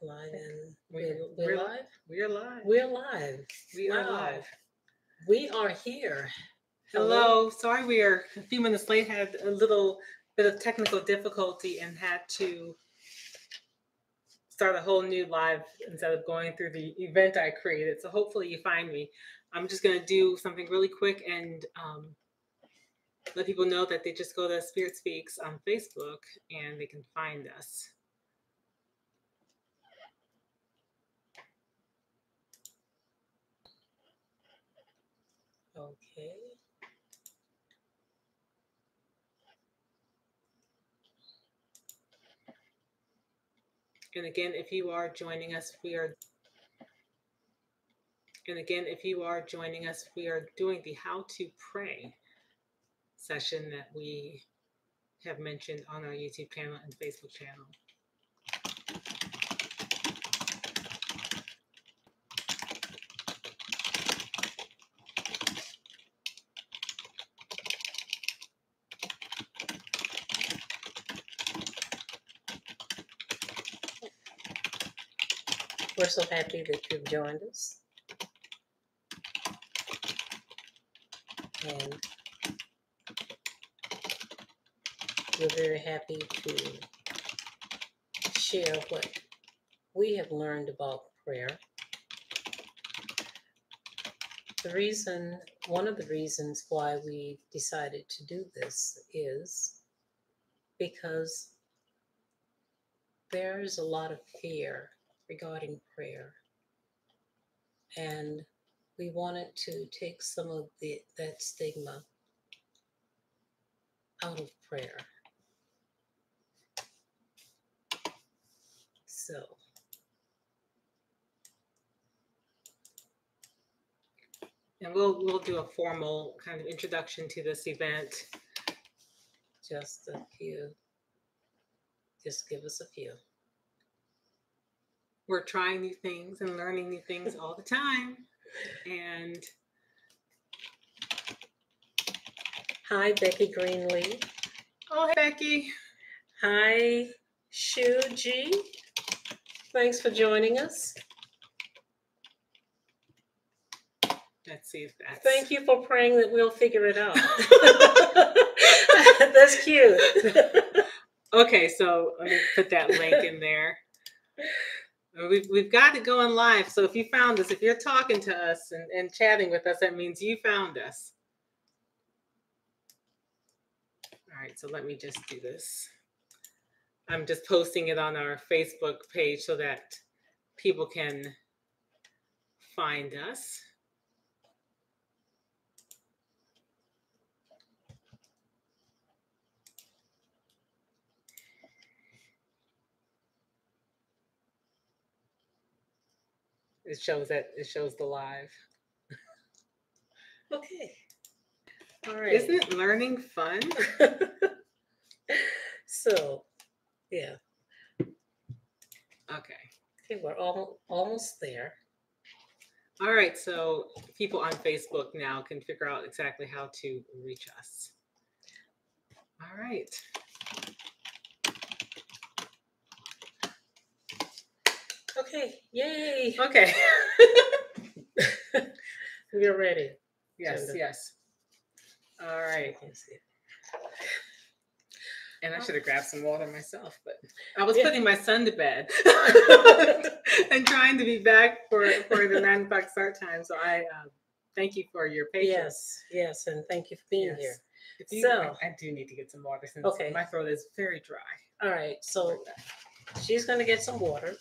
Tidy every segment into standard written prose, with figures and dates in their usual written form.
Live and we're live. We're live. We're live. We are Wow. live. We are here. Hello. Sorry, we are a few minutes late. Had a little bit of technical difficulty and had to start a whole new live instead of going through the event I created. So hopefully you find me. I'm just going to do something really quick and let people know that they just go to Spirit Speaks on Facebook and they can find us. Okay. And again, if you are joining us, we are doing the How to Pray session that we have mentioned on our YouTube channel and Facebook channel. We're so happy that you've joined us. And we're very happy to share what we have learned about prayer. One of the reasons why we decided to do this is because there is a lot of fear regarding prayer. And we wanted to take some of that stigma out of prayer. So, and we'll do a formal kind of introduction to this event. Just a few. Just give us a few. We're trying new things and learning new things all the time. And hi, Becky Greenlee. Oh, hey, Becky. Hi, Shu G. Thanks for joining us. Let's see if that's... Thank you for praying that we'll figure it out. That's cute. Okay, so let me put that link in there. We've got it going live. So if you found us, if you're talking to us and chatting with us, that means you found us. All right, so let me just do this. I'm just posting it on our Facebook page so that people can find us. It shows the live. Okay. All right. Isn't it learning fun? So, yeah. Okay, we're almost there. All right, so people on Facebook now can figure out exactly how to reach us. All right. Okay, yay. Okay. We're ready. Yes, Gender. yes. All right. And I should have grabbed some water myself, but I was putting my son to bed and trying to be back for the 9 o'clock start time. So I thank you for your patience. Yes, and thank you for being here. I do need to get some water since my throat is very dry. All right, so she's going to get some water.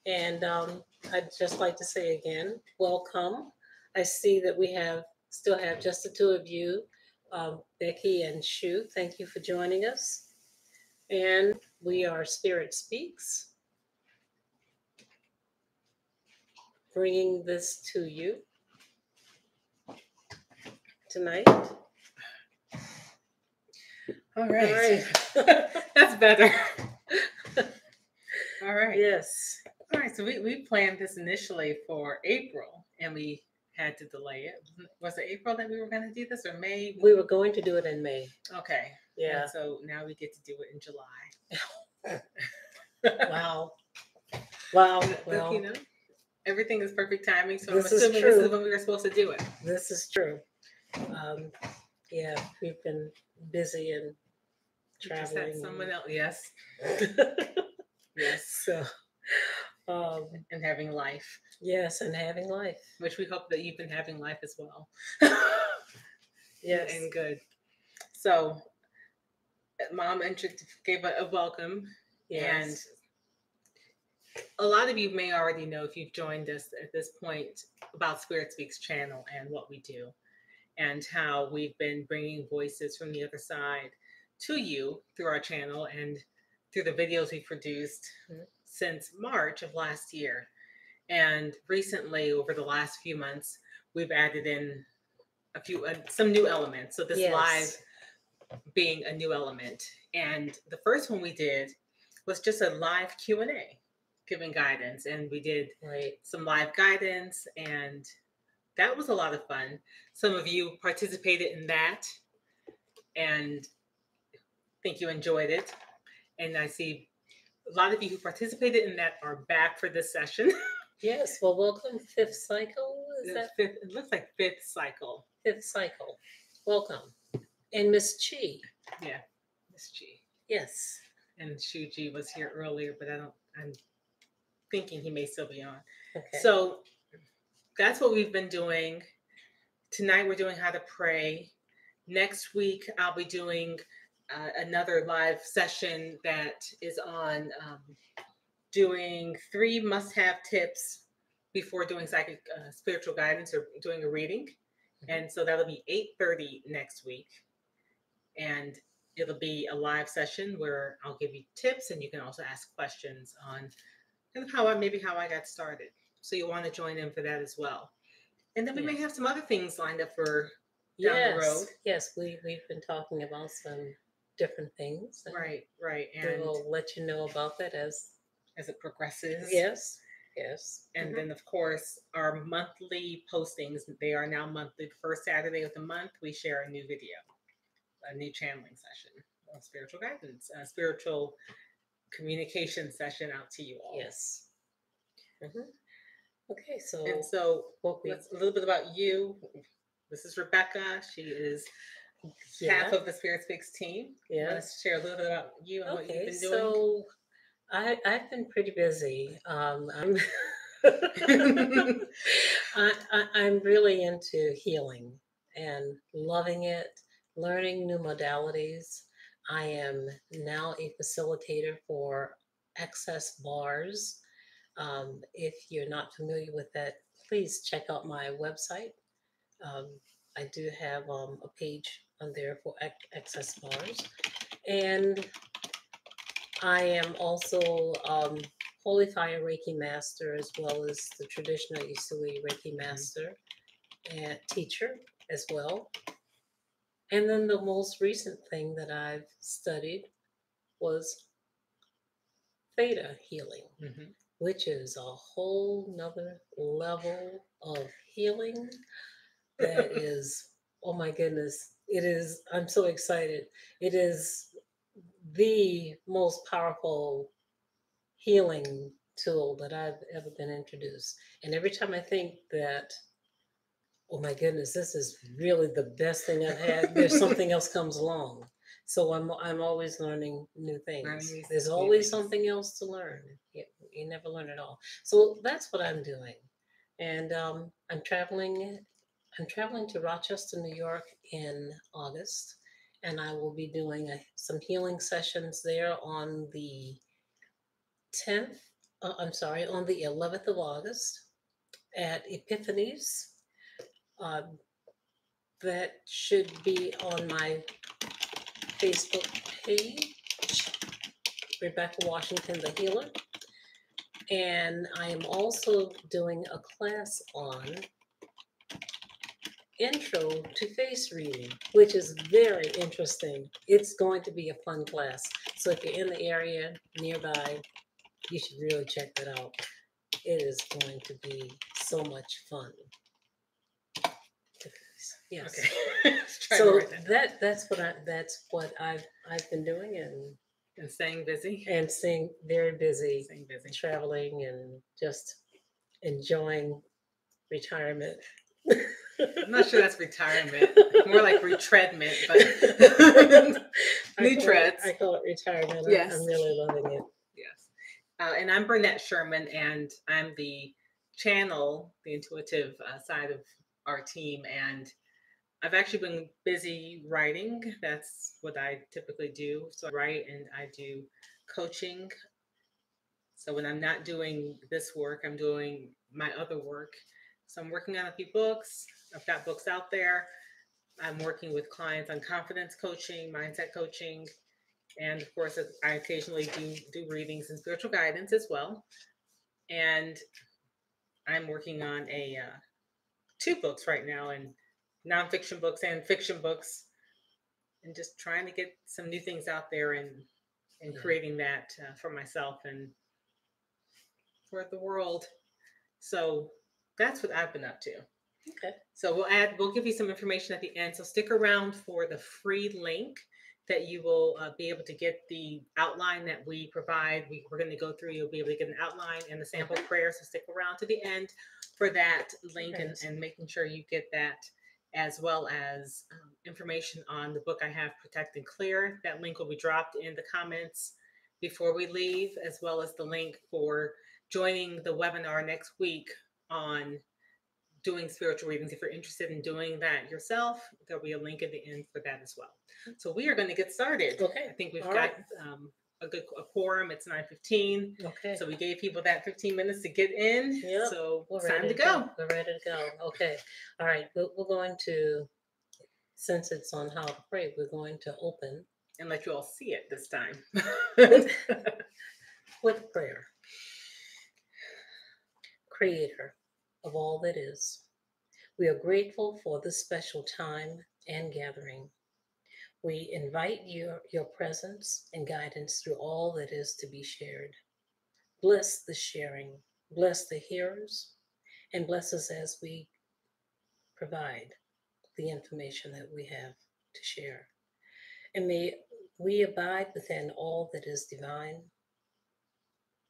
And I'd just like to say again, welcome. I see that we still have just the two of you, Becky and Shu. Thank you for joining us. And we are Spirit Speaks, bringing this to you tonight. All right. That's better. All right. Yes. All right. So we planned this initially for April, and we had to delay it. Was it April that we were going to do this, or May? We were going to do it in May. Okay. Yeah. And so now we get to do it in July. Wow. Wow. But, Well, you know, everything is perfect timing. So I'm this is assuming this is true. when we were supposed to do it. This is true. Um, yeah, we've been busy and We just had someone traveling. else. Yes. Yes. So, um, And having life, yes, and having life. which we hope that you've been having life as well. Yes. And good. So, Mom gave a welcome, and Yes. a lot of you may already know if you've joined us at this point about Spirit Speaks channel and what we do, and how we've been bringing voices from the other side to you through our channel and through the videos we produced since March of last year. And recently, over the last few months, we've added in some new elements. So this live Yes. being a new element. And the first one we did was just a live Q&A, giving guidance. And we did Right. some live guidance, and that was a lot of fun. Some of you participated in that, and think you enjoyed it. And I see a lot of you who participated in that are back for this session. Yes. Well, welcome, fifth cycle. Is that Fifth? It looks like fifth cycle. fifth cycle? Welcome. And Miss Chi. Yeah, Miss G. Yes. And Shuji was here earlier, but I'm thinking he may still be on. Okay. So that's what we've been doing. Tonight we're doing how to pray. Next week I'll be doing another live session that is on doing 3 must-have tips before doing psychic spiritual guidance or doing a reading. And so that'll be 8:30 next week. And it'll be a live session where I'll give you tips, and you can also ask questions on kind of how I got started. So you'll want to join in for that as well. And then we may have some other things lined up for down the road. Yes, we've been talking about some different things. Right. And we'll let you know about that as it progresses. Yes. And then, of course, our monthly postings, they are now monthly. The first Saturday of the month, we share a new video, a new channeling session, a spiritual guidance, a spiritual communication session out to you all. Yes. Okay, so And so a little bit about you. This is Rebecca. She is half of the Spirit Speaks team. Yeah. Let's share a little bit about you and what you've been doing. So I've been pretty busy. I'm I'm really into healing and loving it, learning new modalities. I am now a facilitator for access bars. If you're not familiar with that, please check out my website. I do have a page on there for access bars. And I am also Holy Fire Reiki Master, as well as the traditional Usui Reiki Master and teacher as well. And then the most recent thing that I've studied was theta healing, which is a whole nother level of healing that is, oh my goodness, it is, I'm so excited. It is the most powerful healing tool that I've ever been introduced. And every time I think that, oh my goodness, this is really the best thing I've had, there's something else comes along. So I'm always learning new things. There's always something else to learn. You never learn it all. So that's what I'm doing. And I'm traveling to Rochester, New York in August, and I will be doing some healing sessions there on the 10th, on the 11th of August at Epiphanies. That should be on my Facebook page, Rebecca Washington the Healer. And I am also doing a class on Intro to Face Reading, which is very interesting. It's going to be a fun class. So if you're in the area nearby, you should really check that out. It is going to be so much fun. Yes. Okay. So that's what I've been doing, and And staying busy. and staying very busy, Staying busy. traveling and just enjoying retirement. I'm not sure that's retirement. More like retreadment, but new treads. I call it retirement. Yes. I'm really loving it. Yes. And I'm Bernette Sherman, and I'm the channel, the intuitive side of our team. And I've actually been busy writing. That's what I typically do. So I write and I do coaching. So when I'm not doing this work, I'm doing my other work. So I'm working on a few books. I've got books out there. I'm working with clients on confidence coaching, mindset coaching, and of course, I occasionally do readings and spiritual guidance as well. And I'm working on a 2 books right now, and nonfiction books and fiction books, and just trying to get some new things out there and creating that for myself and for the world. So that's what I've been up to. Okay. So we'll give you some information at the end. So stick around for the free link that you will be able to get the outline that we provide. We're going to go through. You'll be able to get an outline and the sample prayer. So stick around to the end for that link and making sure you get that, as well as information on the book I have, Protect and Clear. That link will be dropped in the comments before we leave, as well as the link for joining the webinar next week on doing spiritual readings. If you're interested in doing that yourself, there'll be a link at the end for that as well. So we are going to get started. Okay. I think we've got a quorum. It's 9:15. Okay. So we gave people that 15 minutes to get in. Yep. So We're it's time ready to go. We're ready to go. Okay. All right. We're going to, since it's on how to pray, we're going to open and let you all see it this time. with prayer. Creator of all that is, we are grateful for this special time and gathering. We invite your presence and guidance through all that is to be shared. Bless the sharing, bless the hearers, and bless us as we provide the information that we have to share. And may we abide within all that is divine.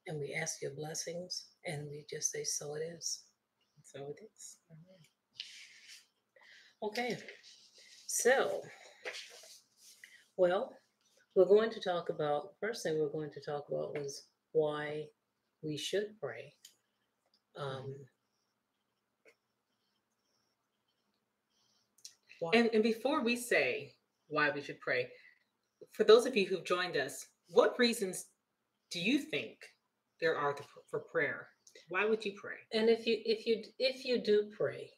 And we ask your blessings, and we just say, so it is. So it is. Okay. So, well, we're going to talk about, first thing we're going to talk about was why we should pray. And before we say why we should pray, for those of you who've joined us, what reasons do you think there are for prayer? Why would you pray? And if you do pray,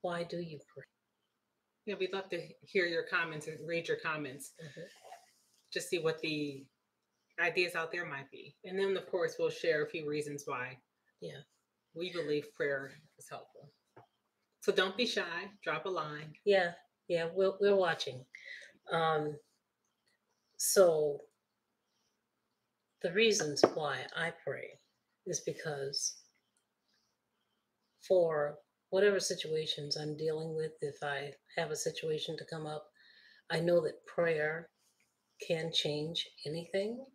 why do you pray? Yeah, we'd love to hear your comments and read your comments. Just see what the ideas out there might be. And then of course we'll share a few reasons why we believe prayer is helpful. So don't be shy, drop a line. Yeah, we're watching. So the reasons why I pray is because for whatever situations I'm dealing with, if I have a situation to come up, I know that prayer can change anything.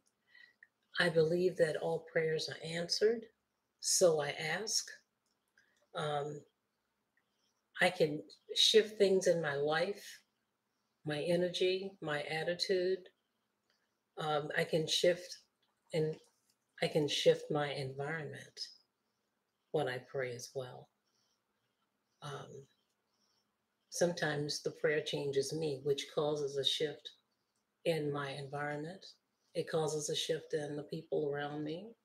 I believe that all prayers are answered, so I ask. I can shift things in my life, my energy, my attitude. I can shift my environment when I pray as well. Sometimes the prayer changes me, which causes a shift in my environment. It causes a shift in the people around me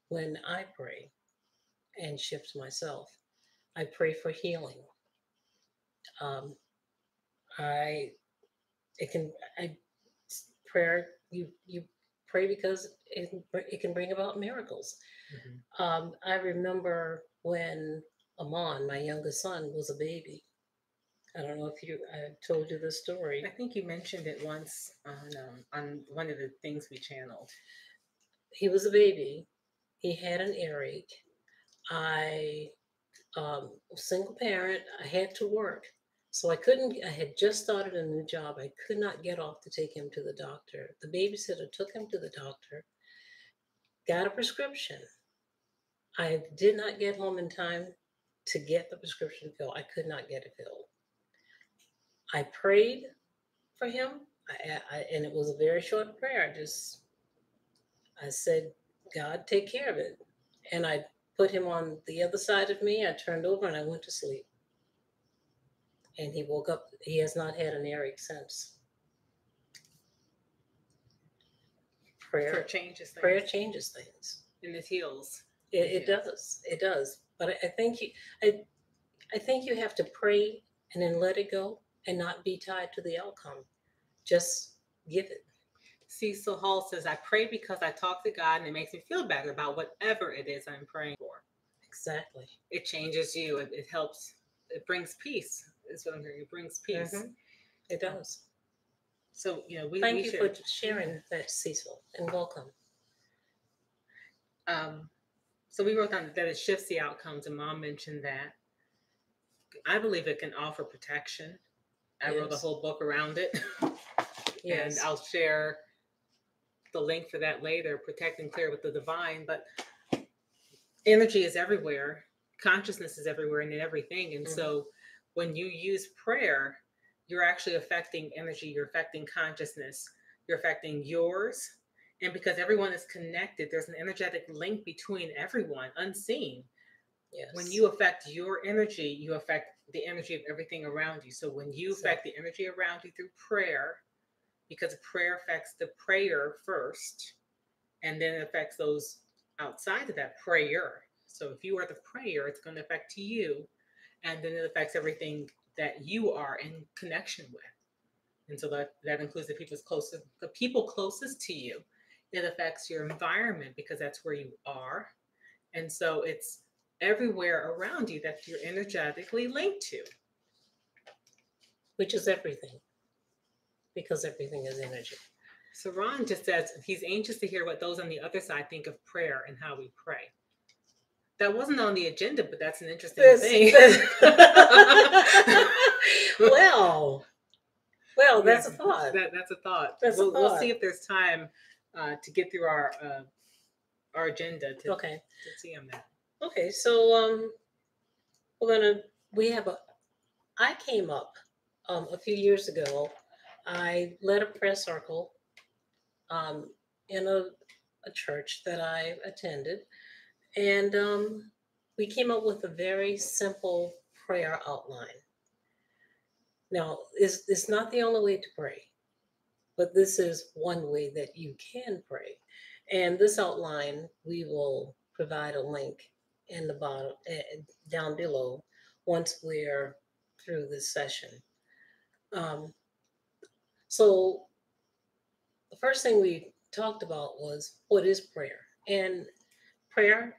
when I pray and shift myself. I pray for healing. Prayer, you pray because it can bring about miracles. I remember when Amon, my youngest son, was a baby. I don't know if I told you this story. I think you mentioned it once on one of the things we channeled. He was a baby. He had an earache. I, single parent, I had to work. So I had just started a new job. I could not get off to take him to the doctor. The babysitter took him to the doctor, got a prescription. I did not get home in time to get the prescription filled. I could not get it filled. I prayed for him, and it was a very short prayer. I said, God, take care of it. And I put him on the other side of me. I turned over and I went to sleep. And he woke up. He has not had an earache since. Prayer changes things. Prayer changes things. And it heals. It does. It does. But I think you have to pray and then let it go and not be tied to the outcome. Just give it. Cecil Hall says, I pray because I talk to God and it makes me feel better about whatever it is I'm praying for. Exactly. It changes you. It helps. It brings peace. Is what I'm hearing. It brings peace. Mm-hmm. It does. So, thank you for sharing that, Cecil, and welcome. So we wrote down that it shifts the outcomes, and Mom mentioned that. I believe it can offer protection. I wrote a whole book around it. Yes. And I'll share the link for that later, Protect and Clear with the Divine. But energy is everywhere. Consciousness is everywhere and in everything. And so when you use prayer, you're actually affecting energy. You're affecting consciousness. You're affecting yours. And because everyone is connected, there's an energetic link between everyone, unseen. Yes. When you affect your energy, you affect the energy of everything around you. So when you affect the energy around you through prayer, because prayer affects the prayer first, and then it affects those outside of that prayer. So if you are the prayer, it's going to affect you, and then it affects everything that you are in connection with. And so that includes the people closest to you. It affects your environment because that's where you are. And so it's everywhere around you that you're energetically linked to. Which is everything. Because everything is energy. So Ron just says he's anxious to hear what those on the other side think of prayer and how we pray. That wasn't on the agenda, but that's an interesting thing. Well, that's a thought. That's a thought. We'll see if there's time to get through our agenda to see on that. Okay, so I came up a few years ago. I led a prayer circle in a church that I attended, and we came up with a very simple prayer outline. Now, it's not the only way to pray, but this is one way that you can pray. And this outline, we will provide a link in the bottom, down below, once we're through this session. So the first thing we talked about was, what is prayer? And prayer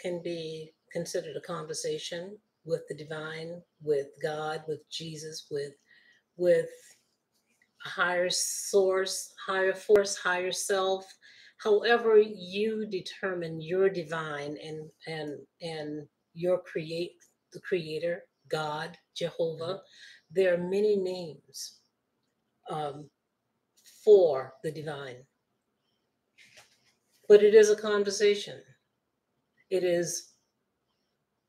can be considered a conversation with the divine, with God, with Jesus, with a higher source, higher force, higher self. However you determine your divine and your the creator, God, Jehovah, there are many names for the divine. But it is a conversation. It is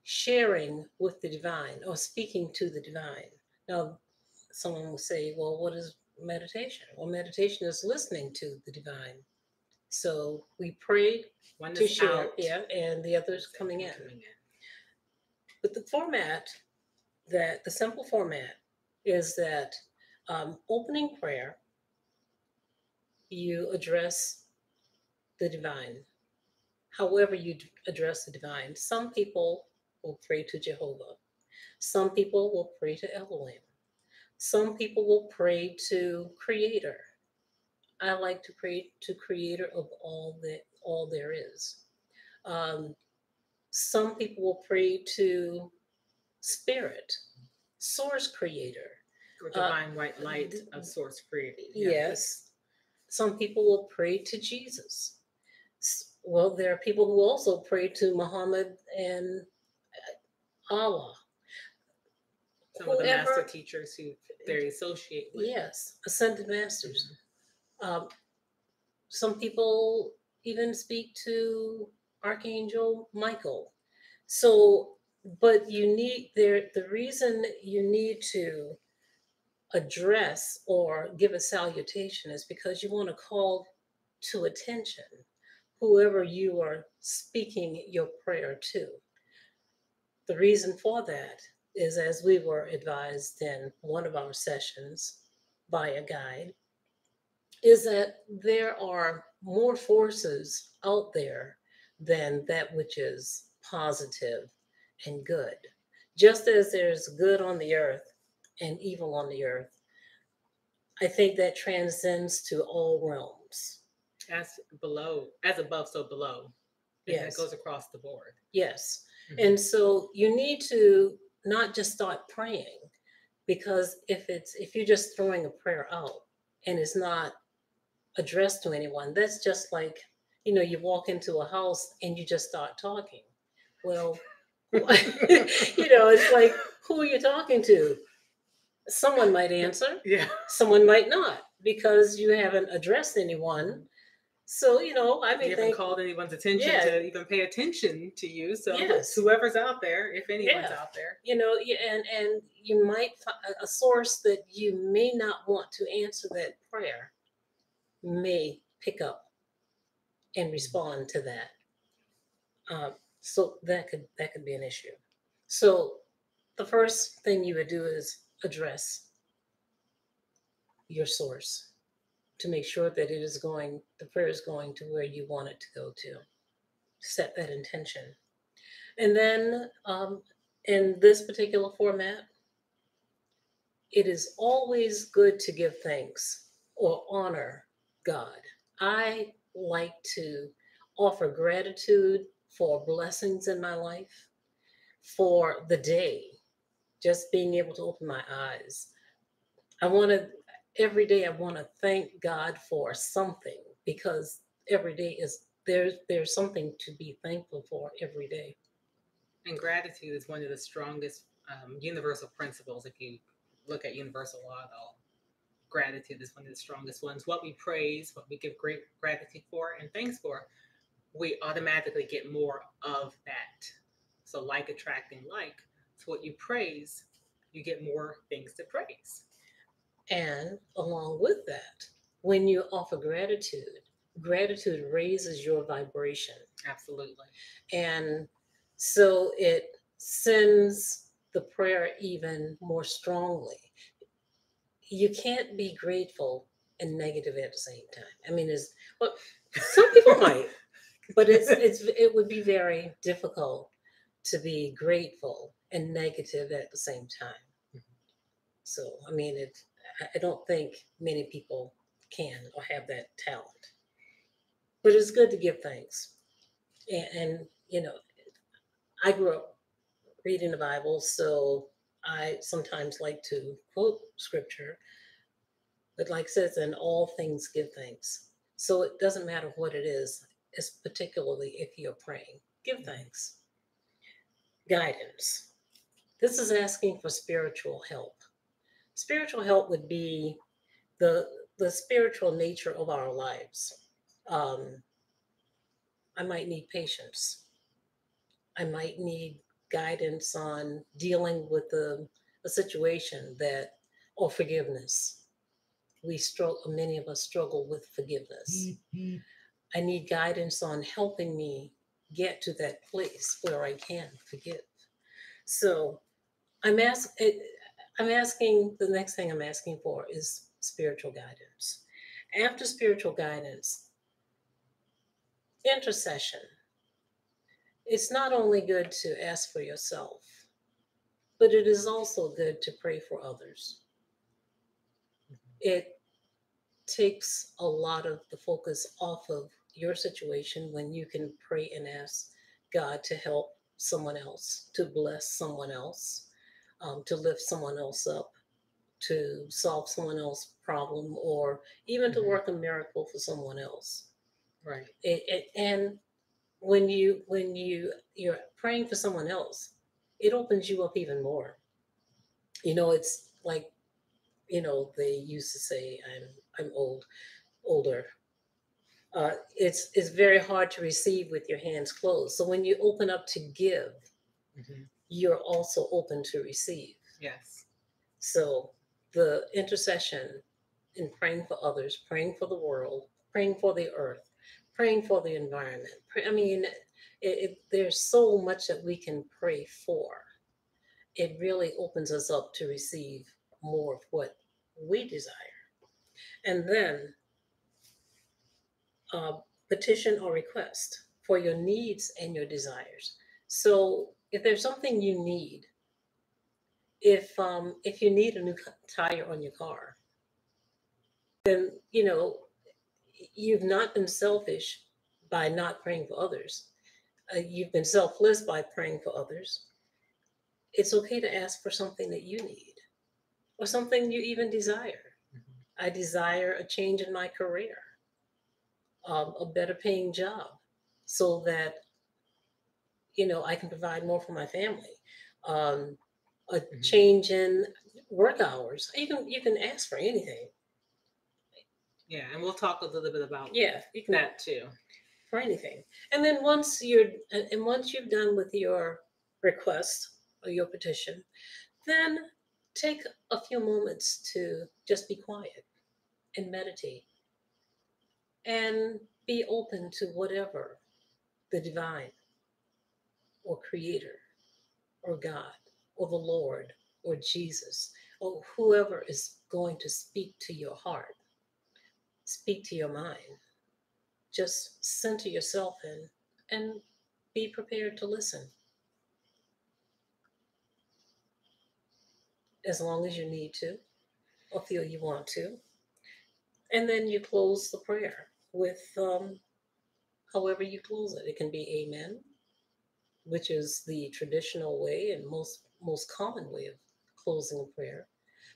sharing with the divine or speaking to the divine. Now, someone will say, well, what is meditation? Well, meditation is listening to the divine. So we pray to share, and the others coming in. But the simple format is that opening prayer, you address the divine. However you address the divine. Some people will pray to Jehovah. Some people will pray to Elohim. Some people will pray to Creator. I like to pray to Creator of all there is. Some people will pray to Spirit, Source Creator. Or divine white light of Source Creator. Yes. Some people will pray to Jesus. Well, there are people who also pray to Muhammad and Allah. Some of the master whoever, teachers who they associate with. yes, ascended masters. Um, some people even speak to Archangel Michael. So, but you need there. The reason you need to address or give a salutation is because you want to call to attention whoever you are speaking your prayer to. The reason for that is, as we were advised in one of our sessions by a guide, is that there are more forces out there than that which is positive and good. Just as there's good on the earth and evil on the earth, I think that transcends to all realms. As below, as above, so below. And that Yes. goes across the board. Yes. And so you need to not just start praying, because if you're just throwing a prayer out and it's not addressed to anyone, that's just like, you walk into a house and you just start talking. Well, it's like, who are you talking to? Someone might answer, Yeah. someone might not, because you haven't addressed anyone. So, I mean, You haven't called anyone's attention Yeah. to even pay attention to you. So Yes. whoever's out there, if anyone's Yeah. out there, and you might find a source that you may not want to answer that prayer may pick up and respond to that. So that could be an issue. So the first thing you would do is address your source to make sure that the prayer is going to where you want it to go to. Set that intention. And then in this particular format, it is always good to give thanks or honor God. I like to offer gratitude for blessings in my life, for the day, just being able to open my eyes. Every day I want to thank God for something, because every day there's something to be thankful for every day. and gratitude is one of the strongest universal principles. If you look at universal law, though, gratitude is one of the strongest ones. What we praise, what we give great gratitude for and thanks for, we automatically get more of that. So like attracting like. So what you praise, you get more things to praise. And along with that, when you offer gratitude raises your vibration. Absolutely. And so it sends the prayer even more strongly. You can't be grateful and negative at the same time. I mean, some people might, but it would be very difficult to be grateful and negative at the same time. So, I mean, I don't think many people can or have that talent. But it's good to give thanks. And I grew up reading the Bible, so I sometimes like to quote scripture. But like it says, in all things give thanks. So it doesn't matter what it is, it's particularly if you're praying. Give thanks. Guidance. This is asking for spiritual help. Spiritual help would be the spiritual nature of our lives. Um, I might need patience. I might need guidance on dealing with a situation or forgiveness. Many of us struggle with forgiveness. Mm-hmm. I need guidance on helping me get to that place where I can forgive. So I'm asking. The next thing I'm asking for is spiritual guidance. After spiritual guidance, intercession. It's not only good to ask for yourself, but it is also good to pray for others. It takes a lot of the focus off of your situation when you can pray and ask God to help someone else, to bless someone else, to lift someone else up, to solve someone else's problem, or even to work a miracle for someone else. Right. And when you're praying for someone else, it opens you up even more. It's like, they used to say, I'm older. It's very hard to receive with your hands closed. So when you open up to give, you're also open to receive. Yes. So the intercession in praying for others, praying for the world, praying for the earth, praying for the environment. I mean, there's so much that we can pray for. It really opens us up to receive more of what we desire. And then uh, petition or request for your needs and your desires. So if there's something you need, if you need a new tire on your car, then you've not been selfish by not praying for others. You've been selfless by praying for others. It's okay to ask for something that you need or something you even desire. I desire a change in my career, a better paying job, so that I can provide more for my family. Um, a change in work hours. You can ask for anything. Yeah, and we'll talk a little bit about Yeah, you can that too. For anything. And then once you've done with your request or your petition, then take a few moments to just be quiet and meditate and be open to whatever the divine or creator or God or the Lord or Jesus or whoever is going to speak to your heart, speak to your mind. Just center yourself in and be prepared to listen as long as you need to or feel you want to. And then you close the prayer with however you close it. It can be amen, which is the traditional way and most common way of closing a prayer.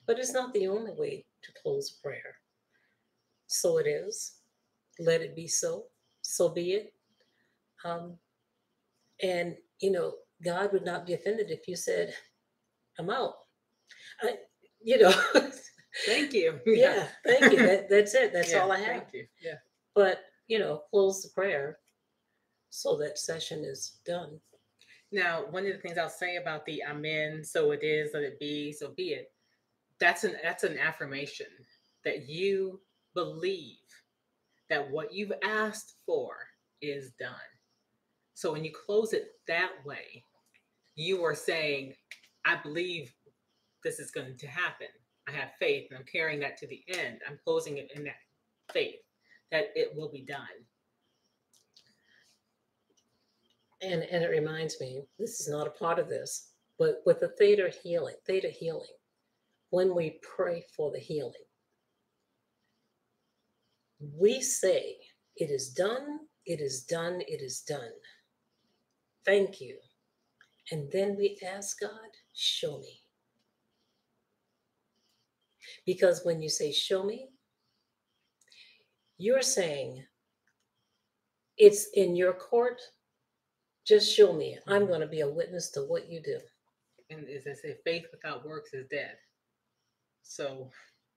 But it's not the only way to close a prayer. So it is. Let it be so. So be it. Um, and God would not be offended if you said, "I'm out." I, you know. Thank you. Yeah, thank you. That's it. That's Yeah, all I have. Thank you. Yeah. But close the prayer so that session is done. Now, one of the things I'll say about the amen, so it is, let it be, so be it. That's an affirmation that you believe that what you've asked for is done. So when you close it that way, you are saying, I believe this is going to happen. I have faith and I'm carrying that to the end. I'm closing it in that faith that it will be done. And it reminds me, this is not a part of this, but with the theta healing, when we pray for the healing, we say, "It is done, it is done, it is done. Thank you." And then we ask God, "Show me." Because when you say, "Show me," you're saying, "It's in your court. Just show me. I'm going to be a witness to what you do." And as I say, faith without works is dead. So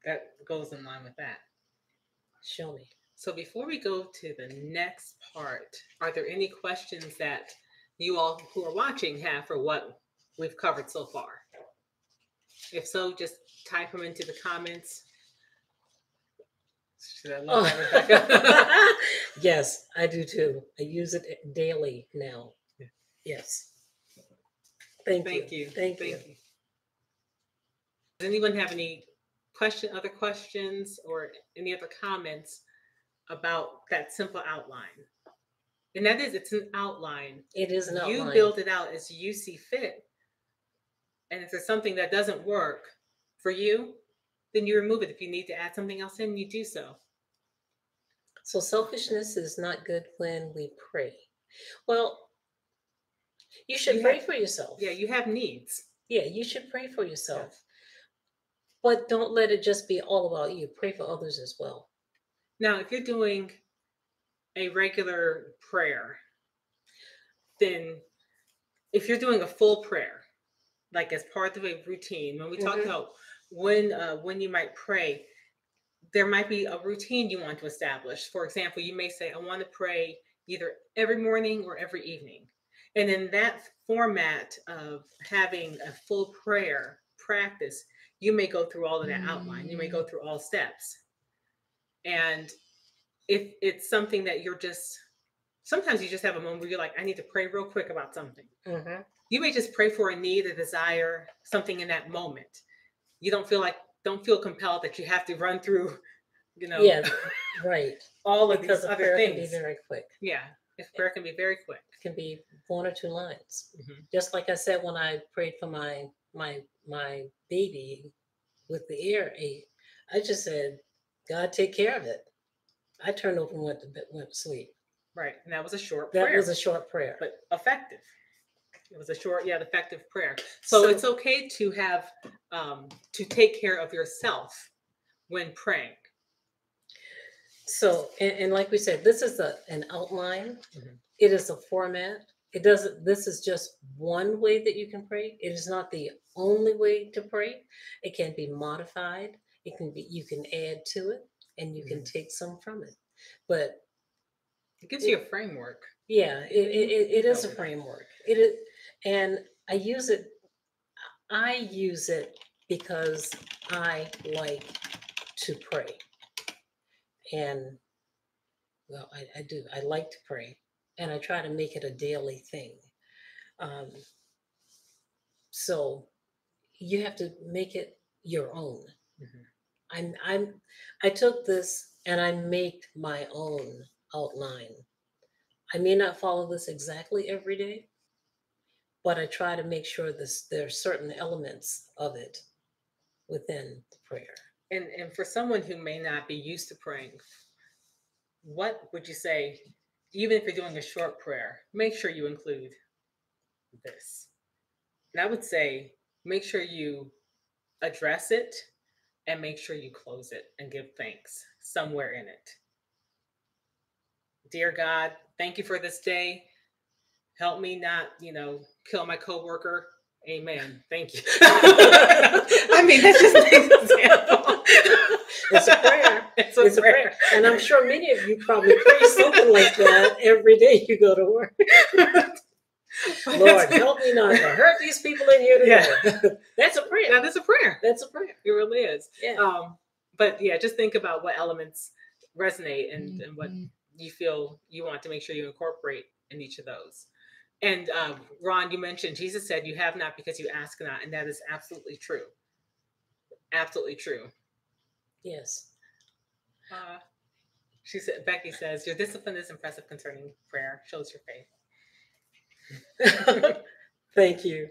that goes in line with that. Show me. So before we go to the next part, are there any questions that you all who are watching have for what we've covered so far? If so, just type them into the comments. Should I look at Rebecca? Yes, I do too. I use it daily now. Yes. Thank you. Thank you. Does anyone have any other questions or any other comments about that simple outline? And that is, it's an outline. It is an outline. You build it out as you see fit. And if there's something that doesn't work for you, then you remove it. If you need to add something else in, you do so. So selfishness is not good when we pray. Well, you should pray for yourself. Yeah, you have needs. Yeah, you should pray for yourself. Yeah. But don't let it just be all about you. Pray for others as well. Now, if you're doing a regular prayer, then if you're doing a full prayer, like as part of a routine. When we talk Mm-hmm. about when you might pray, there might be a routine you want to establish. For example, you may say, I want to pray either every morning or every evening. And in that format of having a full prayer practice, you may go through all of that outline. You may go through all steps. And if it's something that you're just, sometimes you just have a moment where you're like, I need to pray real quick about something. Mm-hmm. You may just pray for a need, a desire, something in that moment. You don't feel compelled that you have to run through, Yeah, right. all of Because these the other prayer can be things. very quick. Yeah, if prayer can be very quick. It can be one or two lines. Hmm. Just like I said when I prayed for my baby with the earache, I just said, God take care of it. I turned over and went to sleep. Right, and that was a short That prayer, was a short prayer. but effective. It was a short, yet effective prayer. So it's okay to have to take care of yourself when praying. So, and like we said, this is an outline. Mhm. It is a format. It doesn't. This is just one way that you can pray. It is not the only way to pray. It can be modified. It can be. You can add to it, and you can take some from it. But It gives you a framework. yeah, it is a Build it up. framework. It is, and I use it. I use it because I like to pray, and well, I do. I like to pray, and I try to make it a daily thing. Um, so you have to make it your own. Mhm. I'm I took this and I make my own outline. I may not follow this exactly every day, but I try to make sure there are certain elements of it within the prayer. And for someone who may not be used to praying, what would you say, even if you're doing a short prayer, make sure you include this. And I would say, make sure you address it and make sure you close it and give thanks somewhere in it. Dear God, thank you for this day. Help me not, kill my coworker. Amen. Thank you. I mean, that's just an example. It's a prayer. It's a prayer. And I'm sure many of you probably pray something like that every day you go to work. Lord, help me not to hurt these people in here today. Yeah. That's a prayer. That is a prayer. That's a prayer. It really is. Yeah. But yeah, just think about what elements resonate and what you feel you want to make sure you incorporate in each of those. And Ron, you mentioned Jesus said, "You have not because you ask not," and that is absolutely true. Absolutely true. Yes. She said. Becky says, "Your discipline is impressive concerning prayer. Shows your faith." Thank you,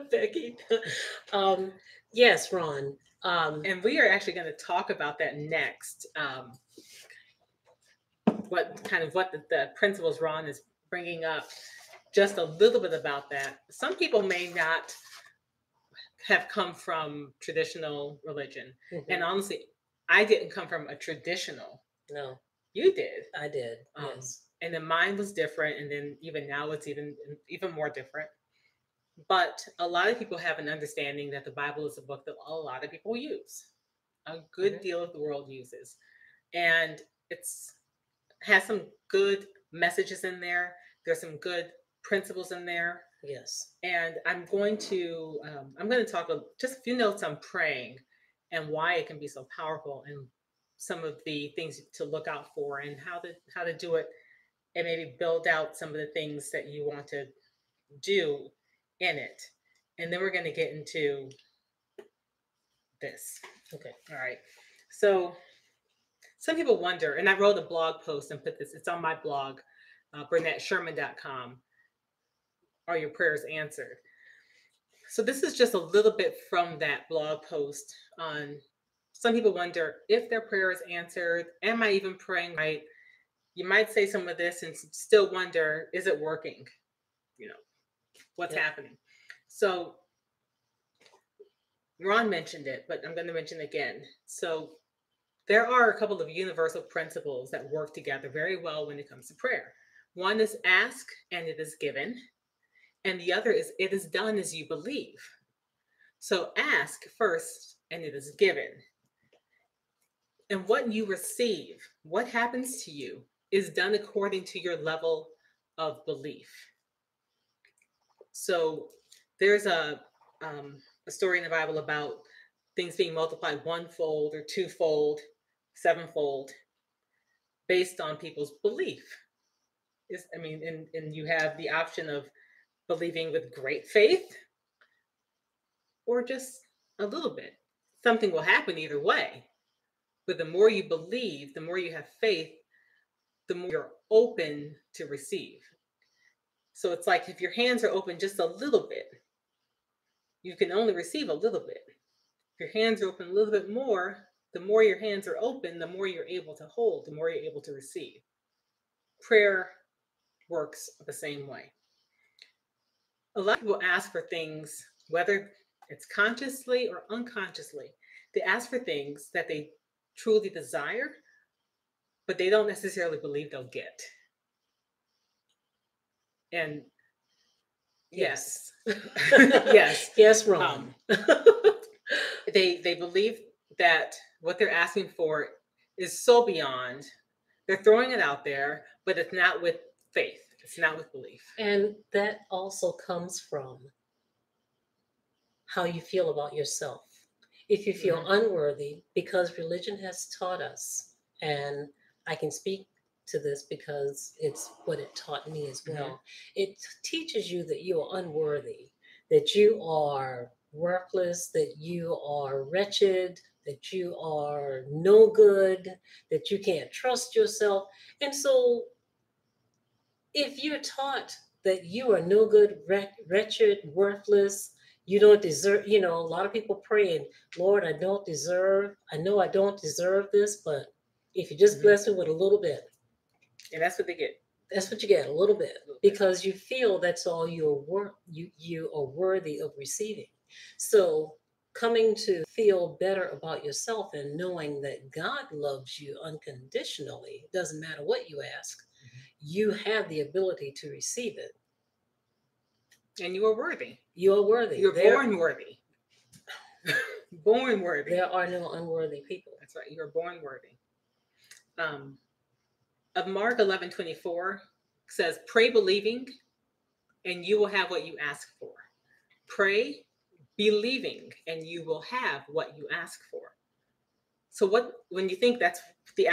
Becky. Yes, Ron. And we are actually going to talk about that next. What the principles Ron is bringing up. Just a little bit about that. Some people may not have come from traditional religion. Mm-hmm. And honestly, I didn't come from a traditional. No. You did. I did. Yes. And then mine was different. And then even now it's even more different. But a lot of people have an understanding that the Bible is a book that a lot of people use. A good deal of the world uses. And has some good messages in there. There's some good principles in there. Yes. And I'm going to talk just a few notes on praying and why it can be so powerful and some of the things to look out for and how to do it and maybe build out some of the things that you want to do in it. And then we're going to get into this. Okay. All right. So some people wonder, and I wrote a blog post and put this, it's on my blog, BernetteSherman.com. Are your prayers answered? So this is just a little bit from that blog post on some people wonder if their prayer is answered. Am I even praying right? You might say some of this and still wonder, is it working? What's happening? So Ron mentioned it, but I'm going to mention it again. So there are a couple of universal principles that work together very well when it comes to prayer. One is ask and it is given. And the other is it is done as you believe. So ask first, and it is given. And what you receive, what happens to you, is done according to your level of belief. So there's a story in the Bible about things being multiplied one-fold or two-fold, sevenfold, based on people's belief. And you have the option of believing with great faith or just a little bit. Something will happen either way. But the more you believe, the more you have faith, the more you're open to receive. So it's like if your hands are open just a little bit, you can only receive a little bit. If your hands are open a little bit more, the more your hands are open, the more you're able to hold, the more you're able to receive. Prayer works the same way. A lot of people ask for things, whether it's consciously or unconsciously. They ask for things that they truly desire, but they don't necessarily believe they'll get. And yes, yes, yes, Ron. They believe that what they're asking for is so beyond. They're throwing it out there, but it's not with faith. It's not with belief. And that also comes from how you feel about yourself. If you feel unworthy, because religion has taught us, and I can speak to this because it's what it taught me as well. It teaches you that you are unworthy, that you are worthless, that you are wretched, that you are no good, that you can't trust yourself. And so if you're taught that you are no good, wretched, worthless, you don't deserve, a lot of people praying, Lord, I don't deserve, I know I don't deserve this, but if you just bless me with a little bit. And that's what they get. That's what you get, a little bit, because you feel that's all you are worthy of receiving. So coming to feel better about yourself and knowing that God loves you unconditionally, doesn't matter what you ask, you have the ability to receive it. And you are worthy. You are worthy. You're born worthy. Born worthy. There are no unworthy people. That's right. You're born worthy. Of Mark 11:24 says, pray believing, and you will have what you ask for. Pray believing, and you will have what you ask for. So when you think that's in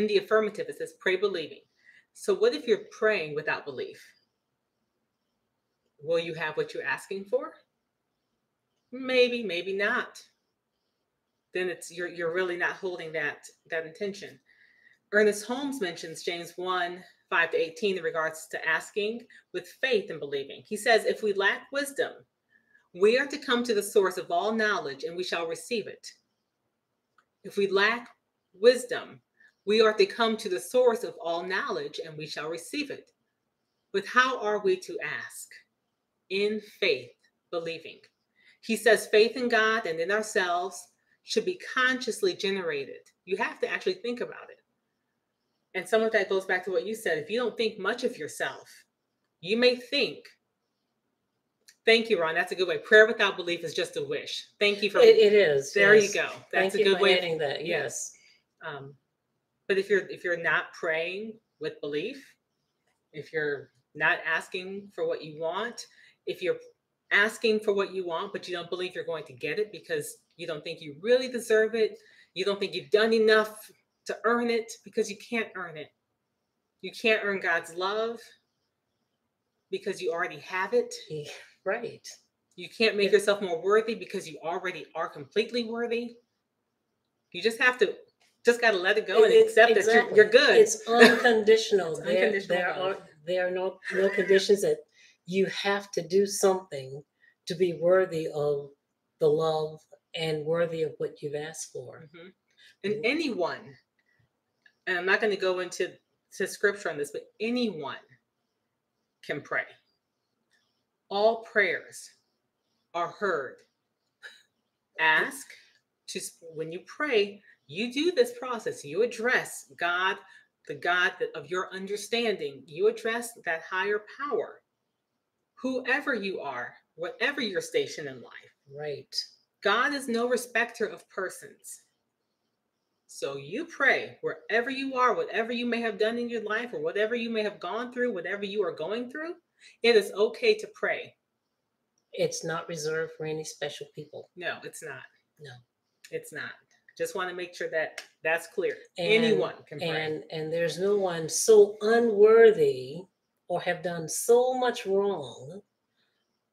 the affirmative, it says pray believing. So what if you're praying without belief? Will you have what you're asking for? Maybe, maybe not. Then you're really not holding that intention. Ernest Holmes mentions James 1:5-18 in regards to asking with faith and believing. He says, if we lack wisdom, we are to come to the source of all knowledge and we shall receive it. If we lack wisdom, we are to come to the source of all knowledge and we shall receive it. But how are we to ask? In faith, believing. He says faith in God and in ourselves should be consciously generated. You have to actually think about it. And some of that goes back to what you said. If you don't think much of yourself, you may think, thank you, Ron. That's a good way. Prayer without belief is just a wish. Thank you for it is. There yes. you go. That's a good way of adding that. Yes. But if you're not praying with belief, if you're not asking for what you want, if you're asking for what you want, but you don't believe you're going to get it because you don't think you really deserve it, you don't think you've done enough to earn it, because you can't earn it. You can't earn God's love because you already have it. Right. You can't make yourself more worthy because you already are completely worthy. You just got to let it go and accept that you're good. It's unconditional. It's unconditional. There are no conditions that you have to do something to be worthy of the love and worthy of what you've asked for. And anyone, and I'm not going to go into scripture on this, but anyone can pray. All prayers are heard. Ask. When you pray, you do this process. You address God, the God of your understanding. You address that higher power. Whoever you are, whatever your station in life, Right. God is no respecter of persons. So you pray wherever you are, whatever you may have done in your life, or whatever you may have gone through, whatever you are going through, it is okay to pray. It's not reserved for any special people. No, it's not. No. It's not. Just want to make sure that that's clear. And, Anyone can pray. And there's no one so unworthy or have done so much wrong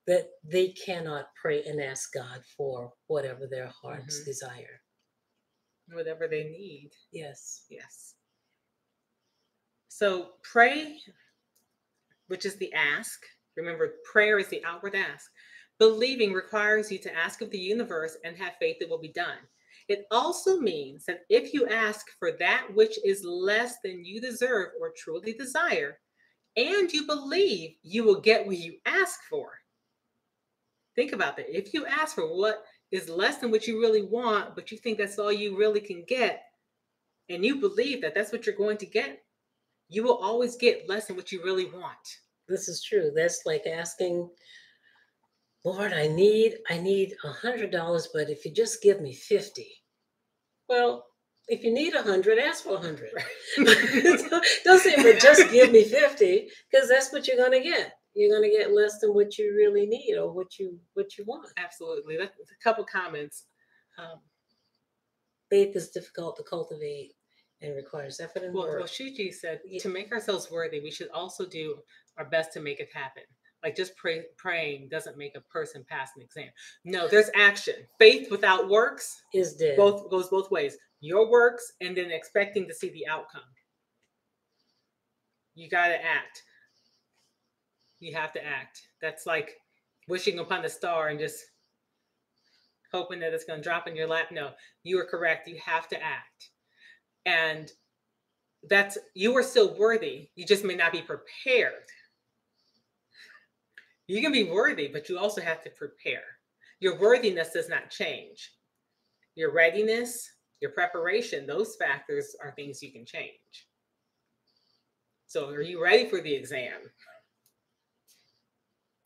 that they cannot pray and ask God for whatever their hearts desire. Whatever they need. Yes. Yes. So pray, which is the ask. Remember, prayer is the outward ask. Believing requires you to ask of the universe and have faith it will be done. It also means that if you ask for that which is less than you deserve or truly desire, and you believe you will get what you ask for. Think about that. If you ask for what is less than what you really want, but you think that's all you really can get, and you believe that that's what you're going to get, you will always get less than what you really want. This is true. That's like asking, Lord, I need $100, but if you just give me 50. Well, if you need 100, ask for 100. Don't say, but just give me 50, because that's what you're going to get. You're going to get less than what you really need or what you want. Absolutely. That's a couple comments. Faith is difficult to cultivate and requires effort and work. Well, Shuji said, to make ourselves worthy, we should also do our best to make it happen. Like just praying doesn't make a person pass an exam. No, there's action. Faith without works is dead. Goes both ways. Your works and then expecting to see the outcome. You got to act. You have to act. That's like wishing upon a star and just hoping that it's going to drop in your lap. No, you are correct. You have to act. And you are still worthy. You just may not be prepared. You can be worthy, but you also have to prepare. Your worthiness does not change. Your readiness, your preparation, those factors are things you can change. So are you ready for the exam?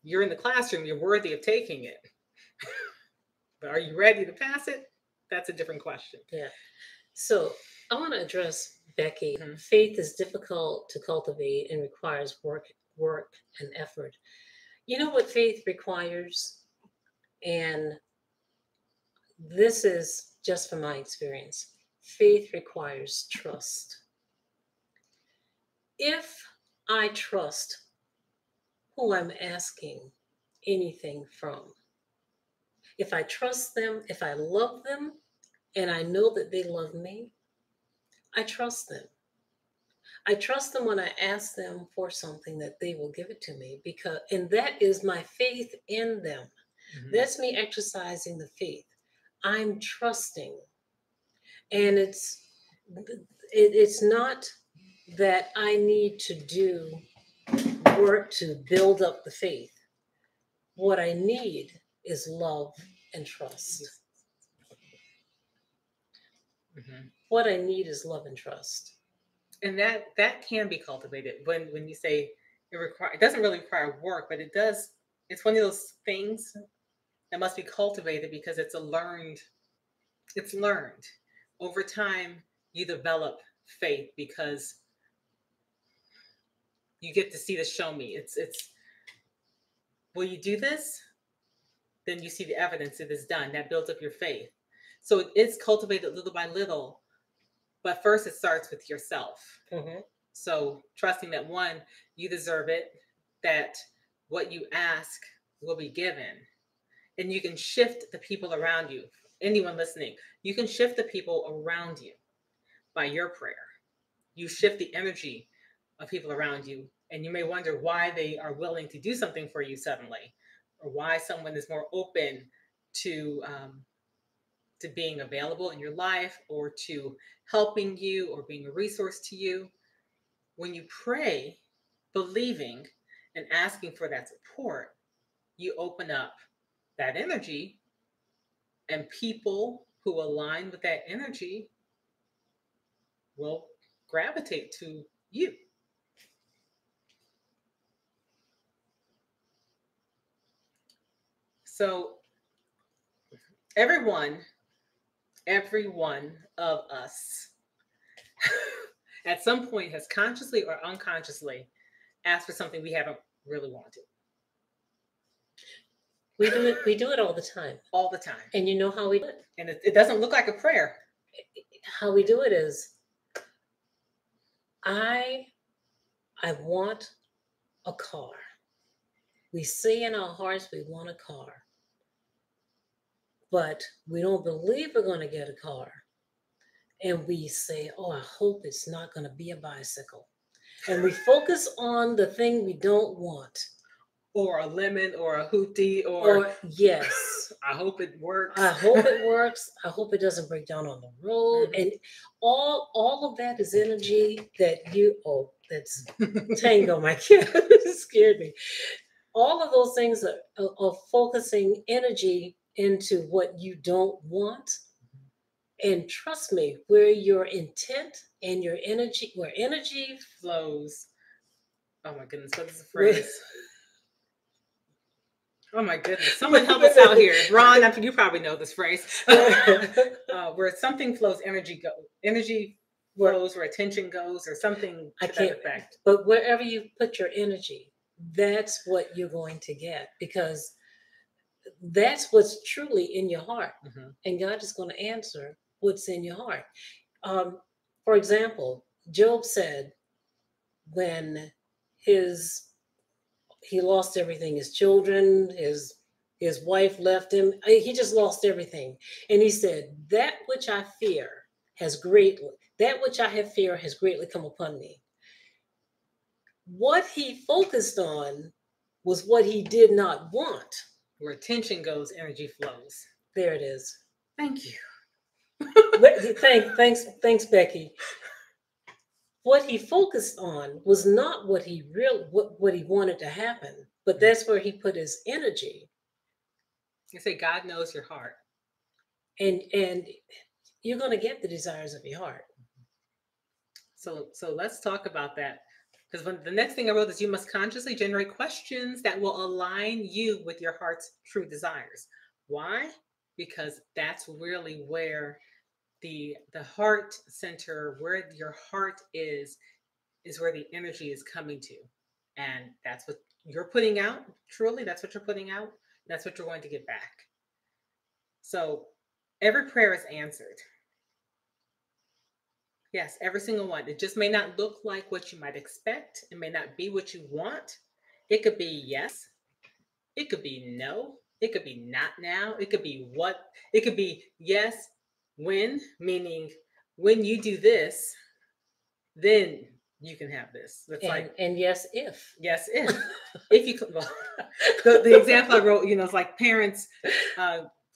You're in the classroom, you're worthy of taking it. But are you ready to pass it? That's a different question. Yeah. So I want to address Becky. Faith is difficult to cultivate and requires work and effort. You know what faith requires? And this is just from my experience. Faith requires trust. If I trust who I'm asking anything from, if I trust them, if I love them, and I know that they love me, I trust them. I trust them when I ask them for something that they will give it to me, and that is my faith in them. That's me exercising the faith. I'm trusting. And it's not that I need to do work to build up the faith. What I need is love and trust. What I need is love and trust. And that can be cultivated when you say it doesn't really require work, but it does. It's one of those things that must be cultivated because it's learned over time. You develop faith because you get to see the show me. It's will you do this? Then you see the evidence it is done. That builds up your faith. So it is cultivated little by little, but first it starts with yourself. So trusting that one, you deserve it, that what you ask will be given. And you can shift the people around you. Anyone listening, you can shift the people around you by your prayer. You shift the energy of people around you. And you may wonder why they are willing to do something for you suddenly, or why someone is more open to being available in your life or to helping you or being a resource to you. When you pray, believing and asking for that support, you open up that energy, and people who align with that energy will gravitate to you. So Everyone of us at some point has consciously or unconsciously asked for something we haven't really wanted. We do it all the time. All the time. And you know how we do it? And it doesn't look like a prayer. How we do it is, I want a car. We say in our hearts we want a car, but we don't believe we're going to get a car. And we say, oh, I hope it's not going to be a bicycle. And we focus on the thing we don't want. Or a lemon or a hoopty or yes. I hope it works. I hope it works. I hope it doesn't break down on the road. Mm-hmm. And all of that is energy that that's Tango, my kid scared me. All of those things are focusing energy into what you don't want. And trust me, where your intent and your energy, where energy flows. Oh my goodness, what is the phrase? Oh my goodness, someone help us out here. Ron, you probably know this phrase. Where something flows, energy flows, where attention goes, or something to that effect. But wherever you put your energy, that's what you're going to get, because that's what's truly in your heart. Mm-hmm. And God is going to answer what's in your heart. For example, Job said when he lost everything, his children, his wife left him. He just lost everything. And he said, that which I have feared has greatly come upon me. What he focused on was what he did not want. Where attention goes, energy flows. There it is. Thank you. Thanks, Becky. What he focused on was not what he wanted to happen, but that's where he put his energy. You say God knows your heart, and you're going to get the desires of your heart. So let's talk about that, because the next thing I wrote is you must consciously generate questions that will align you with your heart's true desires. Why? Because that's really where the heart center, where your heart is where the energy is coming to. And that's what you're putting out. Truly, that's what you're putting out. That's what you're going to get back. So every prayer is answered. Yes, every single one. It just may not look like what you might expect. It may not be what you want. It could be yes. It could be no. It could be not now. It could be what? It could be yes, when, meaning when you do this, then you can have this. That's and yes, if. Yes, if. If you could. Well, the example I wrote, it's like parents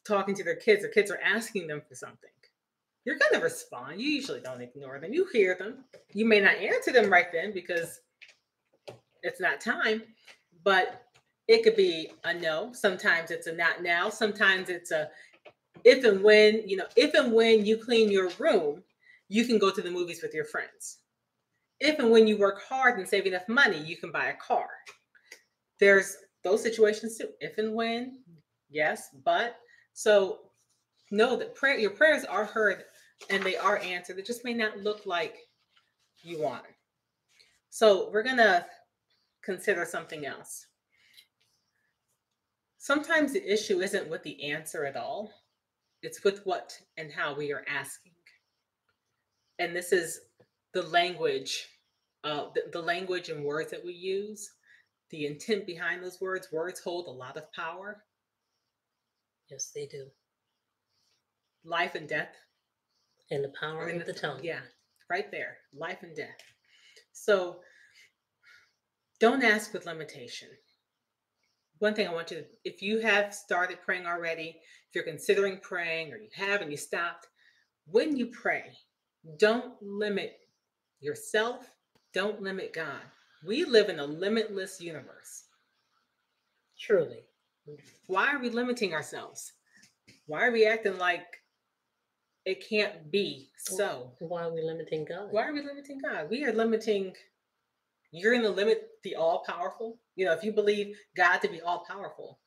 talking to their kids. Their kids are asking them for something. You're going to respond. You usually don't ignore them. You hear them. You may not answer them right then because it's not time, but it could be a no. Sometimes it's a not now. Sometimes it's a if and when you clean your room, you can go to the movies with your friends. If and when you work hard and save enough money, you can buy a car. There's those situations too. If and when, yes, but. So know that your prayers are heard and they are answered. It just may not look like you want. So we're going to consider something else. Sometimes the issue isn't with the answer at all. It's with what and how we are asking. And this is the language, the language and words that we use, the intent behind those words. Words hold a lot of power. Yes, they do. Life and death. And the power of the tongue. Yeah, right there. Life and death. So don't ask with limitation. One thing I want you to, if you have started praying already, if you're considering praying or you have and you stopped, when you pray, don't limit yourself. Don't limit God. We live in a limitless universe. Truly. Why are we limiting ourselves? Why are we acting like it can't be so? Why are we limiting God? Why are we limiting God? We are limiting, you're going to limit the all-powerful. If you believe God to be all-powerful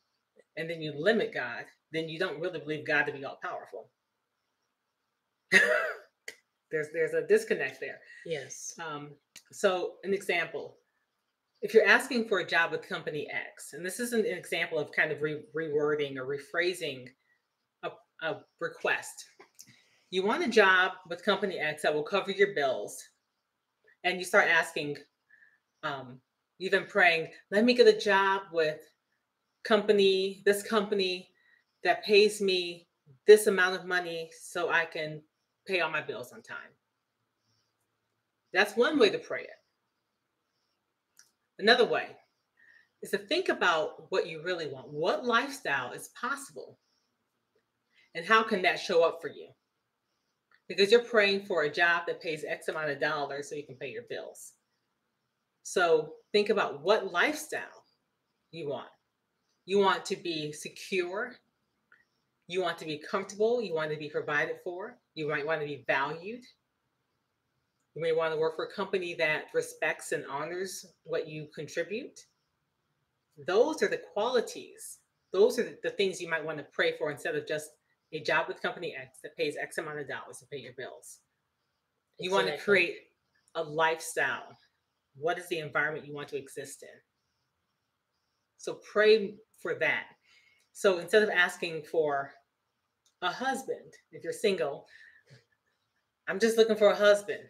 and then you limit God, then you don't really believe God to be all powerful. There's a disconnect there. Yes. So an example, if you're asking for a job with company X, and this is an example of kind of rewording or rephrasing a request. You want a job with company X that will cover your bills, and you start asking, you've been praying, let me get a job with this company that pays me this amount of money so I can pay all my bills on time. That's one way to pray it. Another way is to think about what you really want. What lifestyle is possible? And how can that show up for you? Because you're praying for a job that pays X amount of dollars so you can pay your bills. So think about what lifestyle you want. You want to be secure. You want to be comfortable. You want to be provided for. You might want to be valued. You may want to work for a company that respects and honors what you contribute. Those are the qualities. Those are the things you might want to pray for instead of just a job with company X that pays X amount of dollars to pay your bills. You want to create a lifestyle. What is the environment you want to exist in? So pray for that. So instead of asking for a husband, if you're single, I'm just looking for a husband.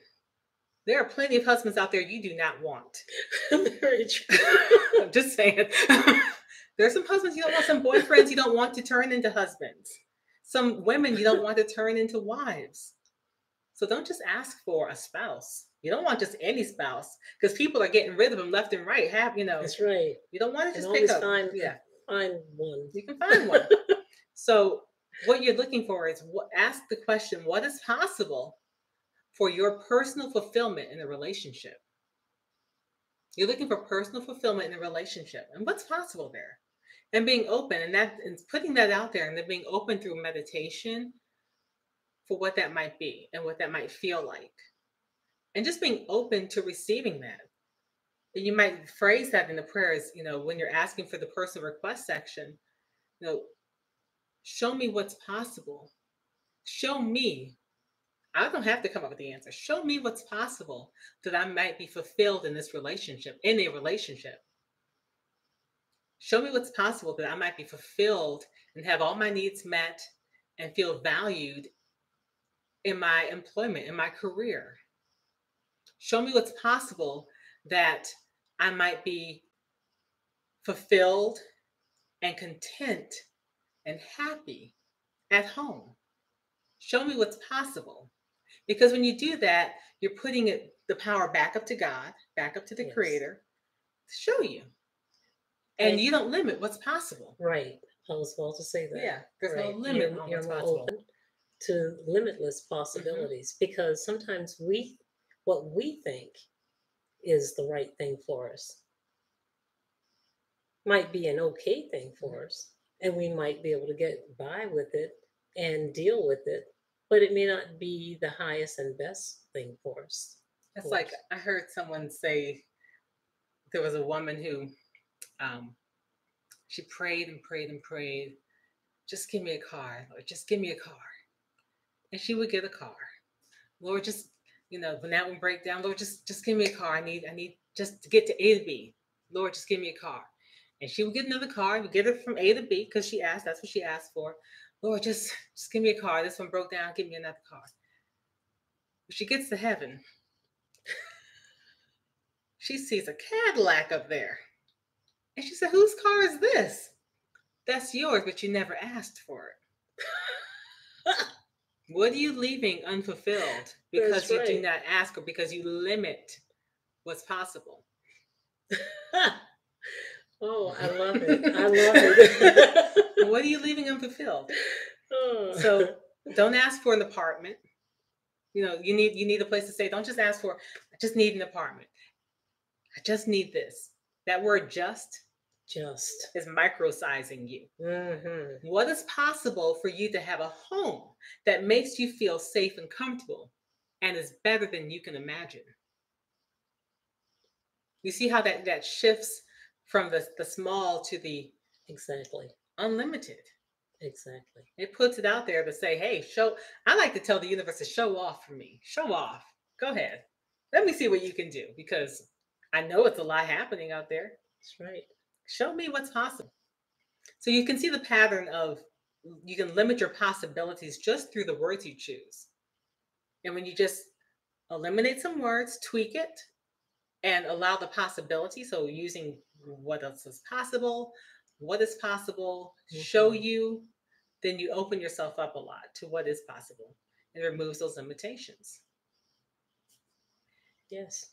There are plenty of husbands out there you do not want. Very true. I'm just saying. There's some husbands you don't want, some boyfriends you don't want to turn into husbands. Some women you don't want to turn into wives. So don't just ask for a spouse. You don't want just any spouse because people are getting rid of them left and right. That's right. You don't want to just always pick up. find one. You can find one. So what you're looking for is ask the question, what is possible for your personal fulfillment in a relationship? You're looking for personal fulfillment in a relationship. And what's possible there? And being open and putting that out there and then being open through meditation for what that might be and what that might feel like. And just being open to receiving that. And you might phrase that in the prayers, when you're asking for the personal request section, show me what's possible. Show me. I don't have to come up with the answer. Show me what's possible that I might be fulfilled in this relationship, in a relationship. Show me what's possible that I might be fulfilled and have all my needs met and feel valued in my employment, in my career. Show me what's possible that I might be fulfilled and content and happy at home. Show me what's possible. Because when you do that, you're putting the power back up to God, back up to the Creator to show you. And you don't limit what's possible. Right. I was about to say that. Yeah. There's no limit on what's possible. Open to limitless possibilities because sometimes what we think is the right thing for us might be an okay thing for us, and we might be able to get by with it and deal with it, but it may not be the highest and best thing for us. It's like I heard someone say there was a woman who she prayed and prayed and prayed, just give me a car, Lord, just give me a car. And she would get a car. Lord, just, when that one break down, Lord, just give me a car. I need just to get to A to B. Lord, just give me a car. And she would get another car, would get it from A to B because that's what she asked for. Lord, just give me a car. This one broke down, give me another car. When she gets to heaven, she sees a Cadillac up there. And she said, whose car is this? That's yours, but you never asked for it. What are you leaving unfulfilled because you do not ask or because you limit what's possible? Oh, I love it. I love it. What are you leaving unfulfilled? So don't ask for an apartment. You need a place to stay. Don't just ask for, I just need an apartment. I just need this. That word just is micro-sizing you. Mm-hmm. What is possible for you to have a home that makes you feel safe and comfortable and is better than you can imagine? You see how that shifts from the small to the unlimited. Exactly. It puts it out there to say, hey, show. I like to tell the universe to show off for me. Show off. Go ahead. Let me see what you can do, because I know it's a lot happening out there. That's right. Show me what's possible. So you can see the pattern of, you can limit your possibilities just through the words you choose. And when you just eliminate some words, tweak it, and allow the possibility. So using what else is possible, what is possible, show you, then you open yourself up a lot to what is possible. It removes those limitations. Yes.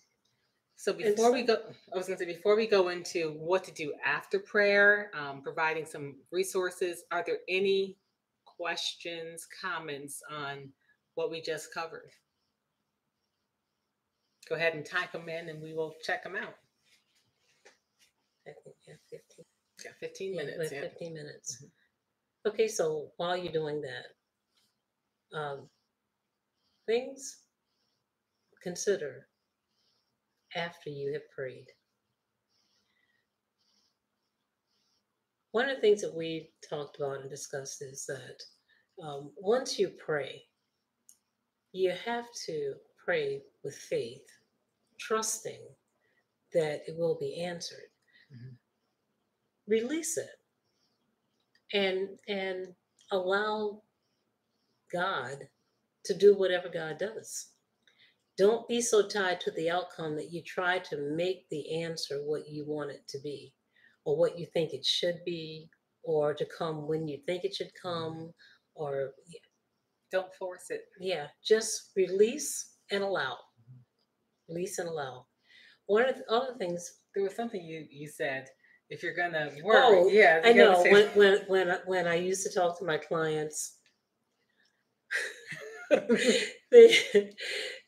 So before we go, I was going to say, before we go into what to do after prayer, providing some resources, are there any questions, comments on what we just covered? Go ahead and type them in and we will check them out. I think we have 15. Got 15 minutes. We have 15 minutes. Okay, so while you're doing that, things consider after you have prayed. One of the things that we talked about and discussed is that once you pray, you have to pray with faith, trusting that it will be answered. Mm-hmm. Release it and allow God to do whatever God does. Don't be so tied to the outcome that you try to make the answer what you want it to be, or what you think it should be, or to come when you think it should come, or don't force it. Yeah, just release and allow. Release and allow. One of the other things. There was something you said. If you're gonna worry, yeah, I know. When I used to talk to my clients,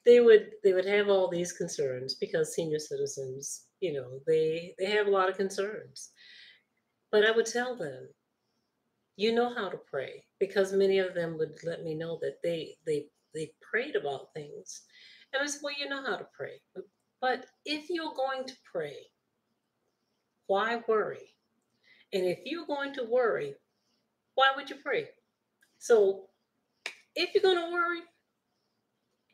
they would have all these concerns, because senior citizens, they have a lot of concerns. But I would tell them, you know how to pray, because many of them would let me know that they prayed about things, and I said, well, you know how to pray. But if you're going to pray, why worry? And if you're going to worry, why would you pray? So if you're going to worry,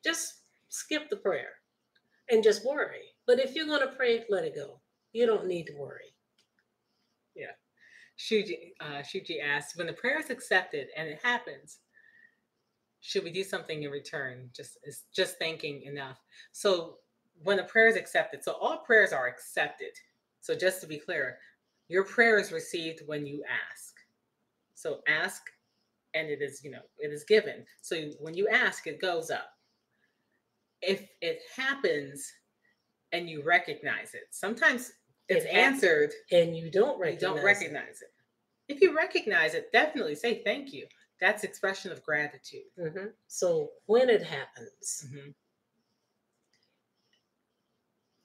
just skip the prayer and just worry. But if you're going to pray, let it go. You don't need to worry. Yeah. Shuji asked, when the prayer is accepted and it happens, should we do something in return? Just thanking enough. So when a prayer is accepted, so all prayers are accepted. So just to be clear, your prayer is received when you ask. So ask, and it is given. So when you ask, it goes up. If it happens and you recognize it, sometimes it's answered and you don't recognize it. If you recognize it, definitely say thank you. That's expression of gratitude. Mm-hmm. So when it happens,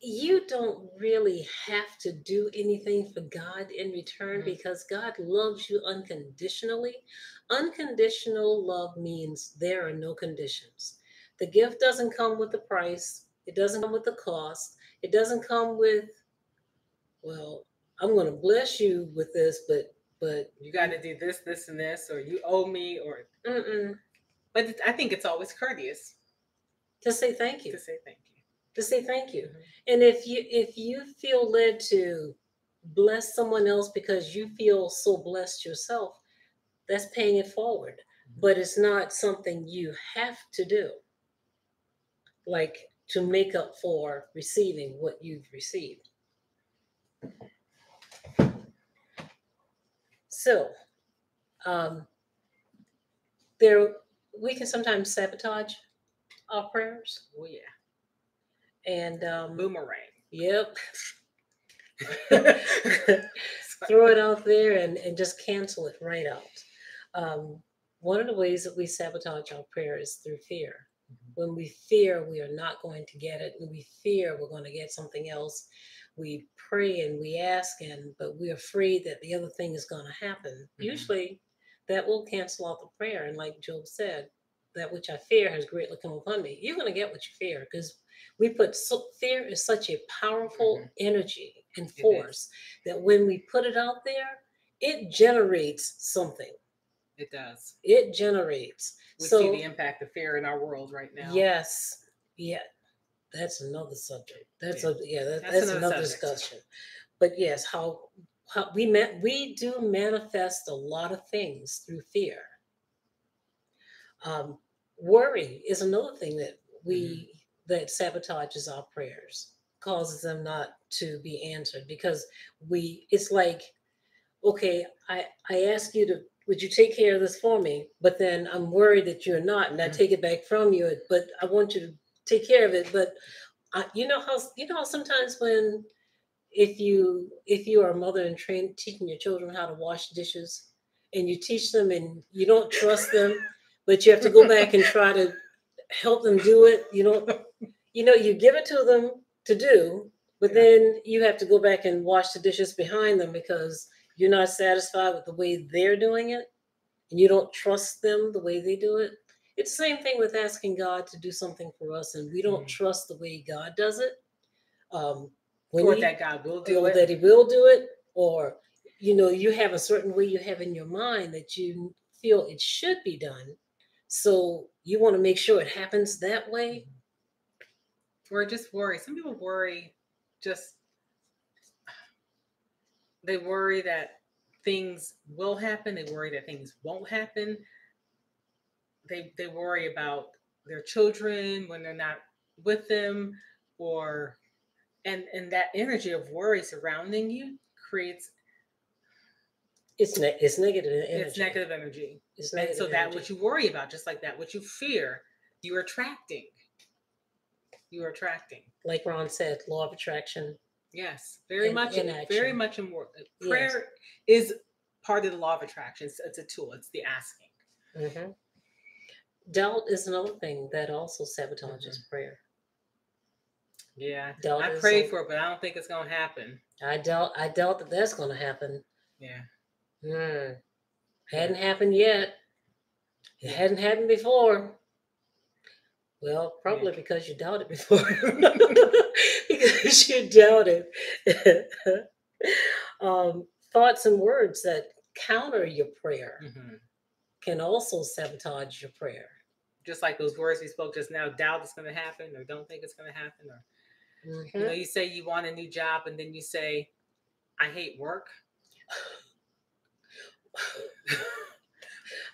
you don't really have to do anything for God in return, because God loves you unconditionally. Unconditional love means there are no conditions. The gift doesn't come with the price. It doesn't come with the cost. It doesn't come with, well, I'm going to bless you with this, but you got to do this, this, and this, or you owe me, or. But I think it's always courteous to say thank you. To say thank you. And if you feel led to bless someone else because you feel so blessed yourself, that's paying it forward. But it's not something you have to do, like to make up for receiving what you've received. So we can sometimes sabotage our prayers. Oh yeah. And boomerang. Yep. Throw it out there and just cancel it right out. One of the ways that we sabotage our prayer is through fear. When we fear we are not going to get it, and we fear we're going to get something else, we pray and we ask, but we're afraid that the other thing is going to happen. Usually that will cancel out the prayer. And like Job said, that which I fear has greatly come upon me. You're going to get what you fear, because fear is such a powerful energy and force that when we put it out there, it generates something. It does. It generates. We see So the impact of fear in our world right now. yes, yeah, that's another subject. That's that's another subject. discussion. But yes, how we do manifest a lot of things through fear. Um, Worry is another thing that that sabotages our prayers, causes them not to be answered because it's like, okay, I ask you to, would you take care of this for me? But then I'm worried that you're not, and I take it back from you. But I want you to take care of it. But you know how sometimes when if you are a mother and teaching your children how to wash dishes, and you teach them and you don't trust them, but you have to go back and try to help them do it. You give it to them to do, but then you have to go back and wash the dishes behind them because you're not satisfied with the way they're doing it, and you don't trust them the way they do it. It's the same thing with asking God to do something for us, and we don't trust the way God does it. Um, or that God will do it. That He will do it, or you have a certain way you have in your mind that you feel it should be done, so you want to make sure it happens that way. Or just worry. Some people worry, just they worry that things will happen. They worry that things won't happen. They worry about their children when they're not with them, or and that energy of worry surrounding you creates It's negative energy. It's negative energy. It's and negative so that energy. what you worry about, just like that what you fear, you're attracting. You're attracting. Like Ron said, law of attraction. Yes, very in much. action. Very much in prayer is part of the law of attraction. It's a tool. It's the asking. Doubt is another thing that also sabotages prayer. Yeah, Doubt I pray for it, but I don't think it's going to happen. I doubt that that's going to happen. Yeah. Hadn't happened yet. It hadn't happened before. Well, probably because you doubted before. Because you doubted. Thoughts and words that counter your prayer can also sabotage your prayer. Just like those words we spoke just now, doubt it's going to happen, or don't think it's going to happen, or you say you want a new job and then you say, I hate work.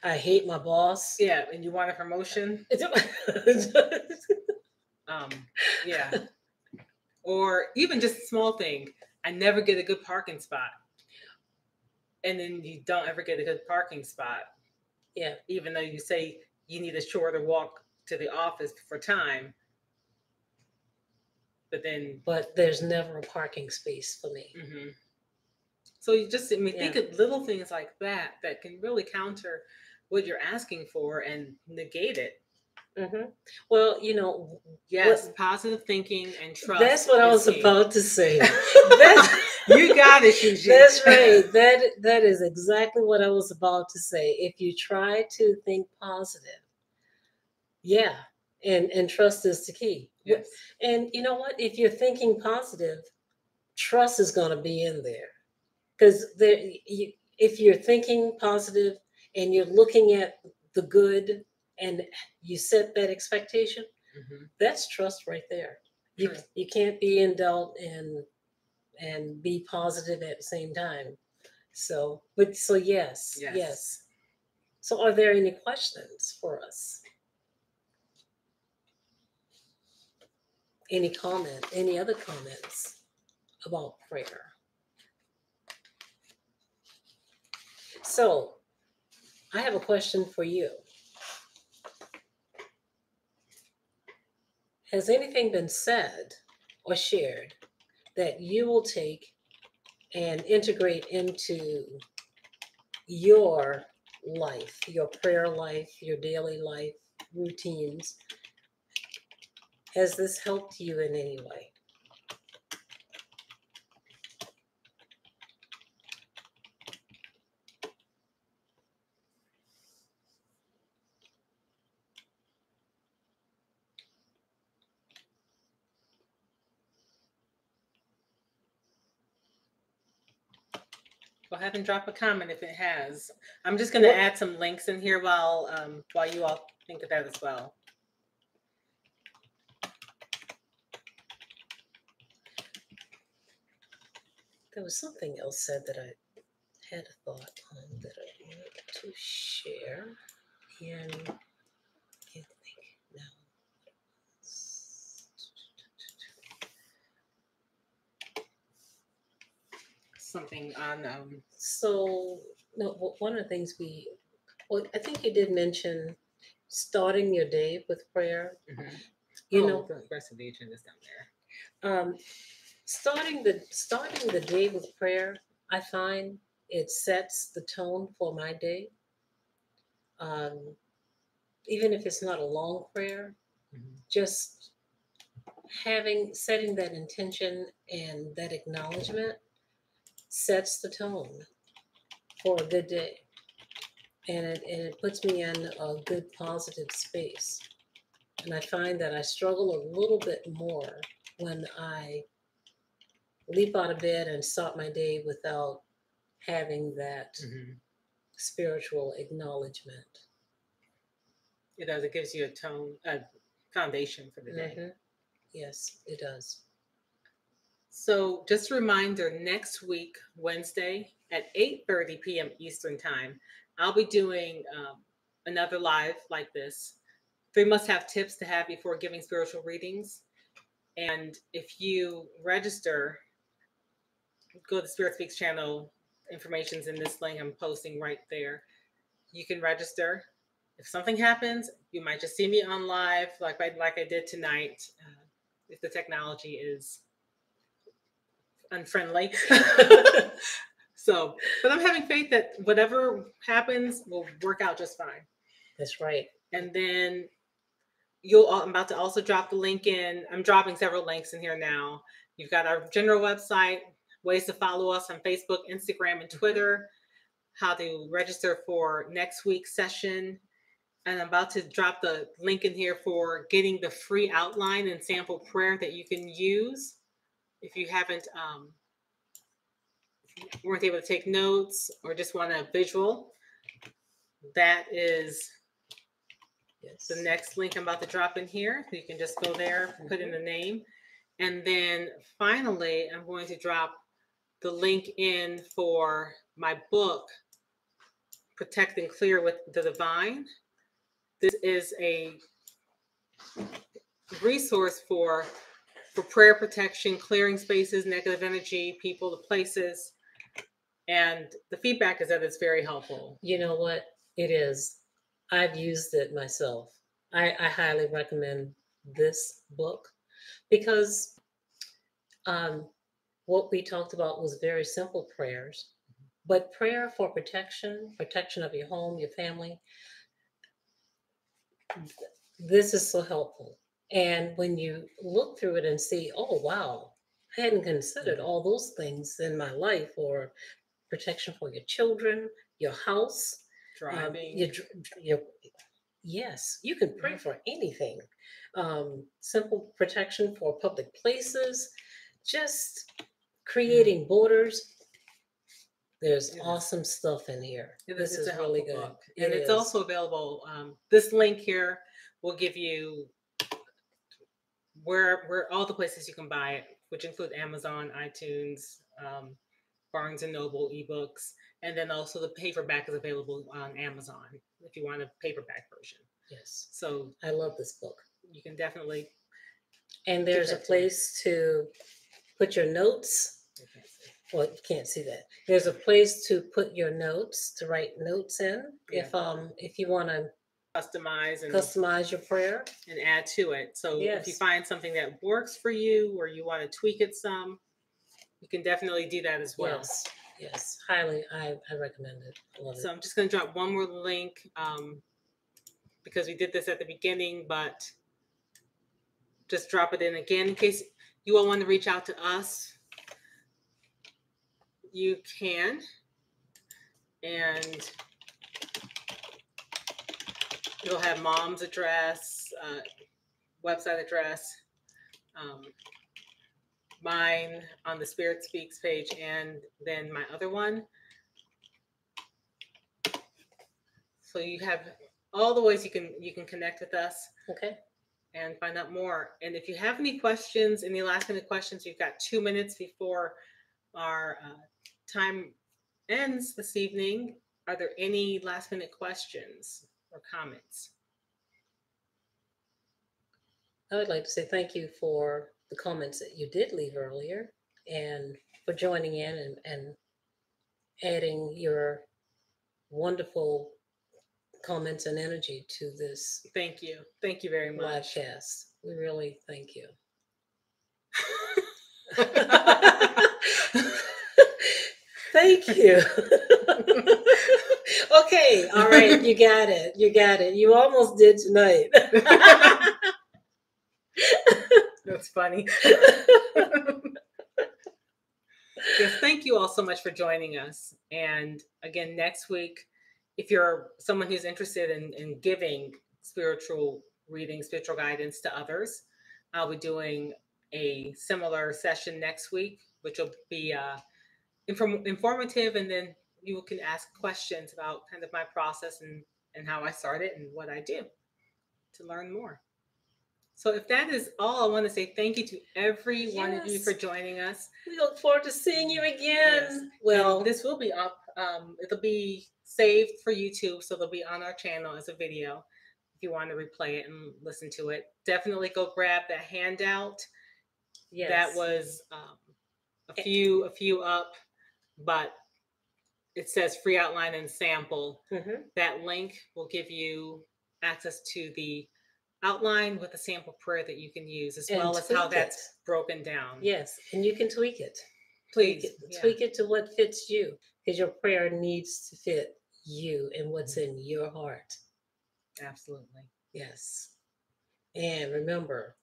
I hate my boss. Yeah, and you want a promotion. Yeah. Or even just a small thing. I never get a good parking spot. And then you don't ever get a good parking spot. Yeah. Even though you say you need a shorter walk to the office for time. But there's never a parking space for me. So you just, think of little things like that can really counter what you're asking for and negate it. Well, yes, positive thinking and trust. That's what I was about to say. You got it, Shuji. That's right. That is exactly what I was about to say. If you try to think positive, and trust is the key. Yes. And you know what? If you're thinking positive, trust is going to be in there, because if you're thinking positive and you're looking at the good and you set that expectation, that's trust right there. You can't be in doubt and be positive at the same time. So yes. So are there any questions for us? Any other comments about prayer? So I have a question for you. Has anything been said or shared that you will take and integrate into your life, your prayer life, your daily life routines? Has this helped you in any way? Go ahead and drop a comment if it has. I'm just going to add some links in here while you all think of that as well. There was something else said that I had a thought on that I wanted to share. And I can't think now. Something on So, no, one of the things I think you did mention starting your day with prayer. You know, the rest of the agenda is down there. starting the day with prayer, I find it sets the tone for my day. Even if it's not a long prayer, just setting that intention and that acknowledgement sets the tone for a good day, and it puts me in a good positive space. And I find that I struggle a little bit more when I leap out of bed and start my day without having that spiritual acknowledgement. It does. It gives you a foundation for the day. Yes, it does. So just a reminder, next week, Wednesday at 8:30 p.m. Eastern Time, I'll be doing another live like this. 3 must-have tips to have before giving spiritual readings. And if you register, go to the Spirit Speaks channel. Information's in this link I'm posting right there. You can register. If something happens, you might just see me on live like I did tonight. If the technology is unfriendly. But I'm having faith that whatever happens will work out just fine. That's right. And then I'm about to also drop the link in. I'm dropping several links in here now. You've got our general website, ways to follow us on Facebook, Instagram, and Twitter, how to register for next week's session. And I'm about to drop the link in here for getting the free outline and sample prayer that you can use if you weren't able to take notes or just want a visual. That is the next link I'm about to drop in here. You can just go there, put in the name. And then finally, I'm going to drop the link in for my book, Protect and Clear with the Divine. This is a resource for prayer protection, clearing spaces, negative energy, people to places. And the feedback is that it's very helpful. You know what? It is. I've used it myself. I highly recommend this book because what we talked about was very simple prayers, but prayer for protection of your home, your family, this is so helpful. And when you look through it and see, oh, wow, I hadn't considered all those things in my life, or protection for your children, your house, driving. Yes, you can pray for anything. Simple protection for public places, just creating borders. There's awesome stuff in here. This is really good. Book. And it's also available. This link here will give you where all the places you can buy it, which include Amazon, iTunes, Barnes and Noble ebooks, and then also the paperback is available on Amazon if you want a paperback version. Yes. So I love this book. You can definitely. And there's a place to put your notes. Well, you can't see that. There's a place to put your notes, to write notes in. Yeah. If you want to customize your prayer and add to it. So if you find something that works for you or you want to tweak it some, you can definitely do that as well. Yes, highly. I recommend it. I love it. So I'm just going to drop one more link because we did this at the beginning, but just drop it in again in case you all want to reach out to us. You can. And it'll have Mom's address, website address, mine on the Spirit Speaks page, and then my other one. So you have all the ways you can connect with us Okay. and find out more. And if you have any questions, any last minute questions, you've got 2 minutes before our time ends this evening. Are there any last minute questions or comments? I would like to say thank you for the comments that you did leave earlier and for joining in and adding your wonderful comments and energy to this Thank you. Thank you very live much. cast. We really thank you. Thank you. Okay, all right, you got it. You got it. You almost did tonight. That's funny. Yes, thank you all so much for joining us. And again, next week, if you're someone who's interested in giving spiritual reading, spiritual guidance to others, I'll be doing a similar session next week, which will be informative, and then you can ask questions about kind of my process and how I started and what I do to learn more. So if that is all, I want to say thank you to every one of you for joining us. We look forward to seeing you again. Yes. Well, and this will be up. It'll be saved for YouTube, so they'll be on our channel as a video. If you want to replay it and listen to it, definitely go grab that handout. yes. That was a few up, but it says free outline and sample. Mm-hmm. That link will give you access to the outline with a sample prayer that you can use, as well as how that's broken down. Yes, and you can tweak it. Please tweak it to what fits you, because your prayer needs to fit you and what's in your heart. Absolutely. Yes. And remember,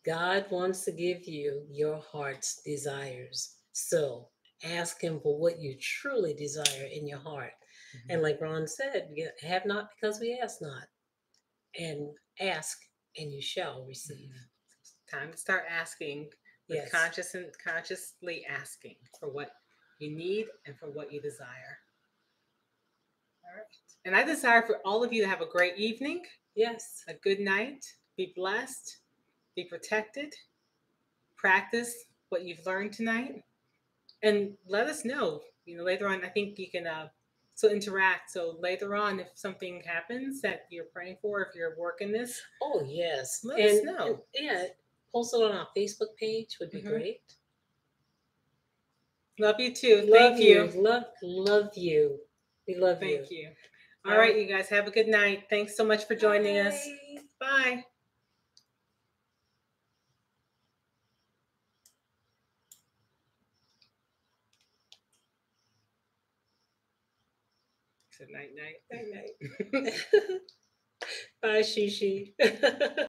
God wants to give you your heart's desires. So ask Him for what you truly desire in your heart. Mm-hmm. And like Ron said, we have not because we ask not. And ask and you shall receive. Mm-hmm. Time to start asking with consciously asking for what you need and for what you desire. All right. And I desire for all of you to have a great evening. Yes. A good night. Be blessed. Be protected. Practice what you've learned tonight. And let us know. Later on, I think you can interact. So later on, if something happens that you're praying for, if you're working this. Oh, yes. Let us know. Yeah. Post it on our Facebook page would be great. Love you too. Thank you. Love you. We love you. Thank you. All right, you guys have a good night. Thanks so much for joining us. Bye. Night night. Night night. Bye, Shishi.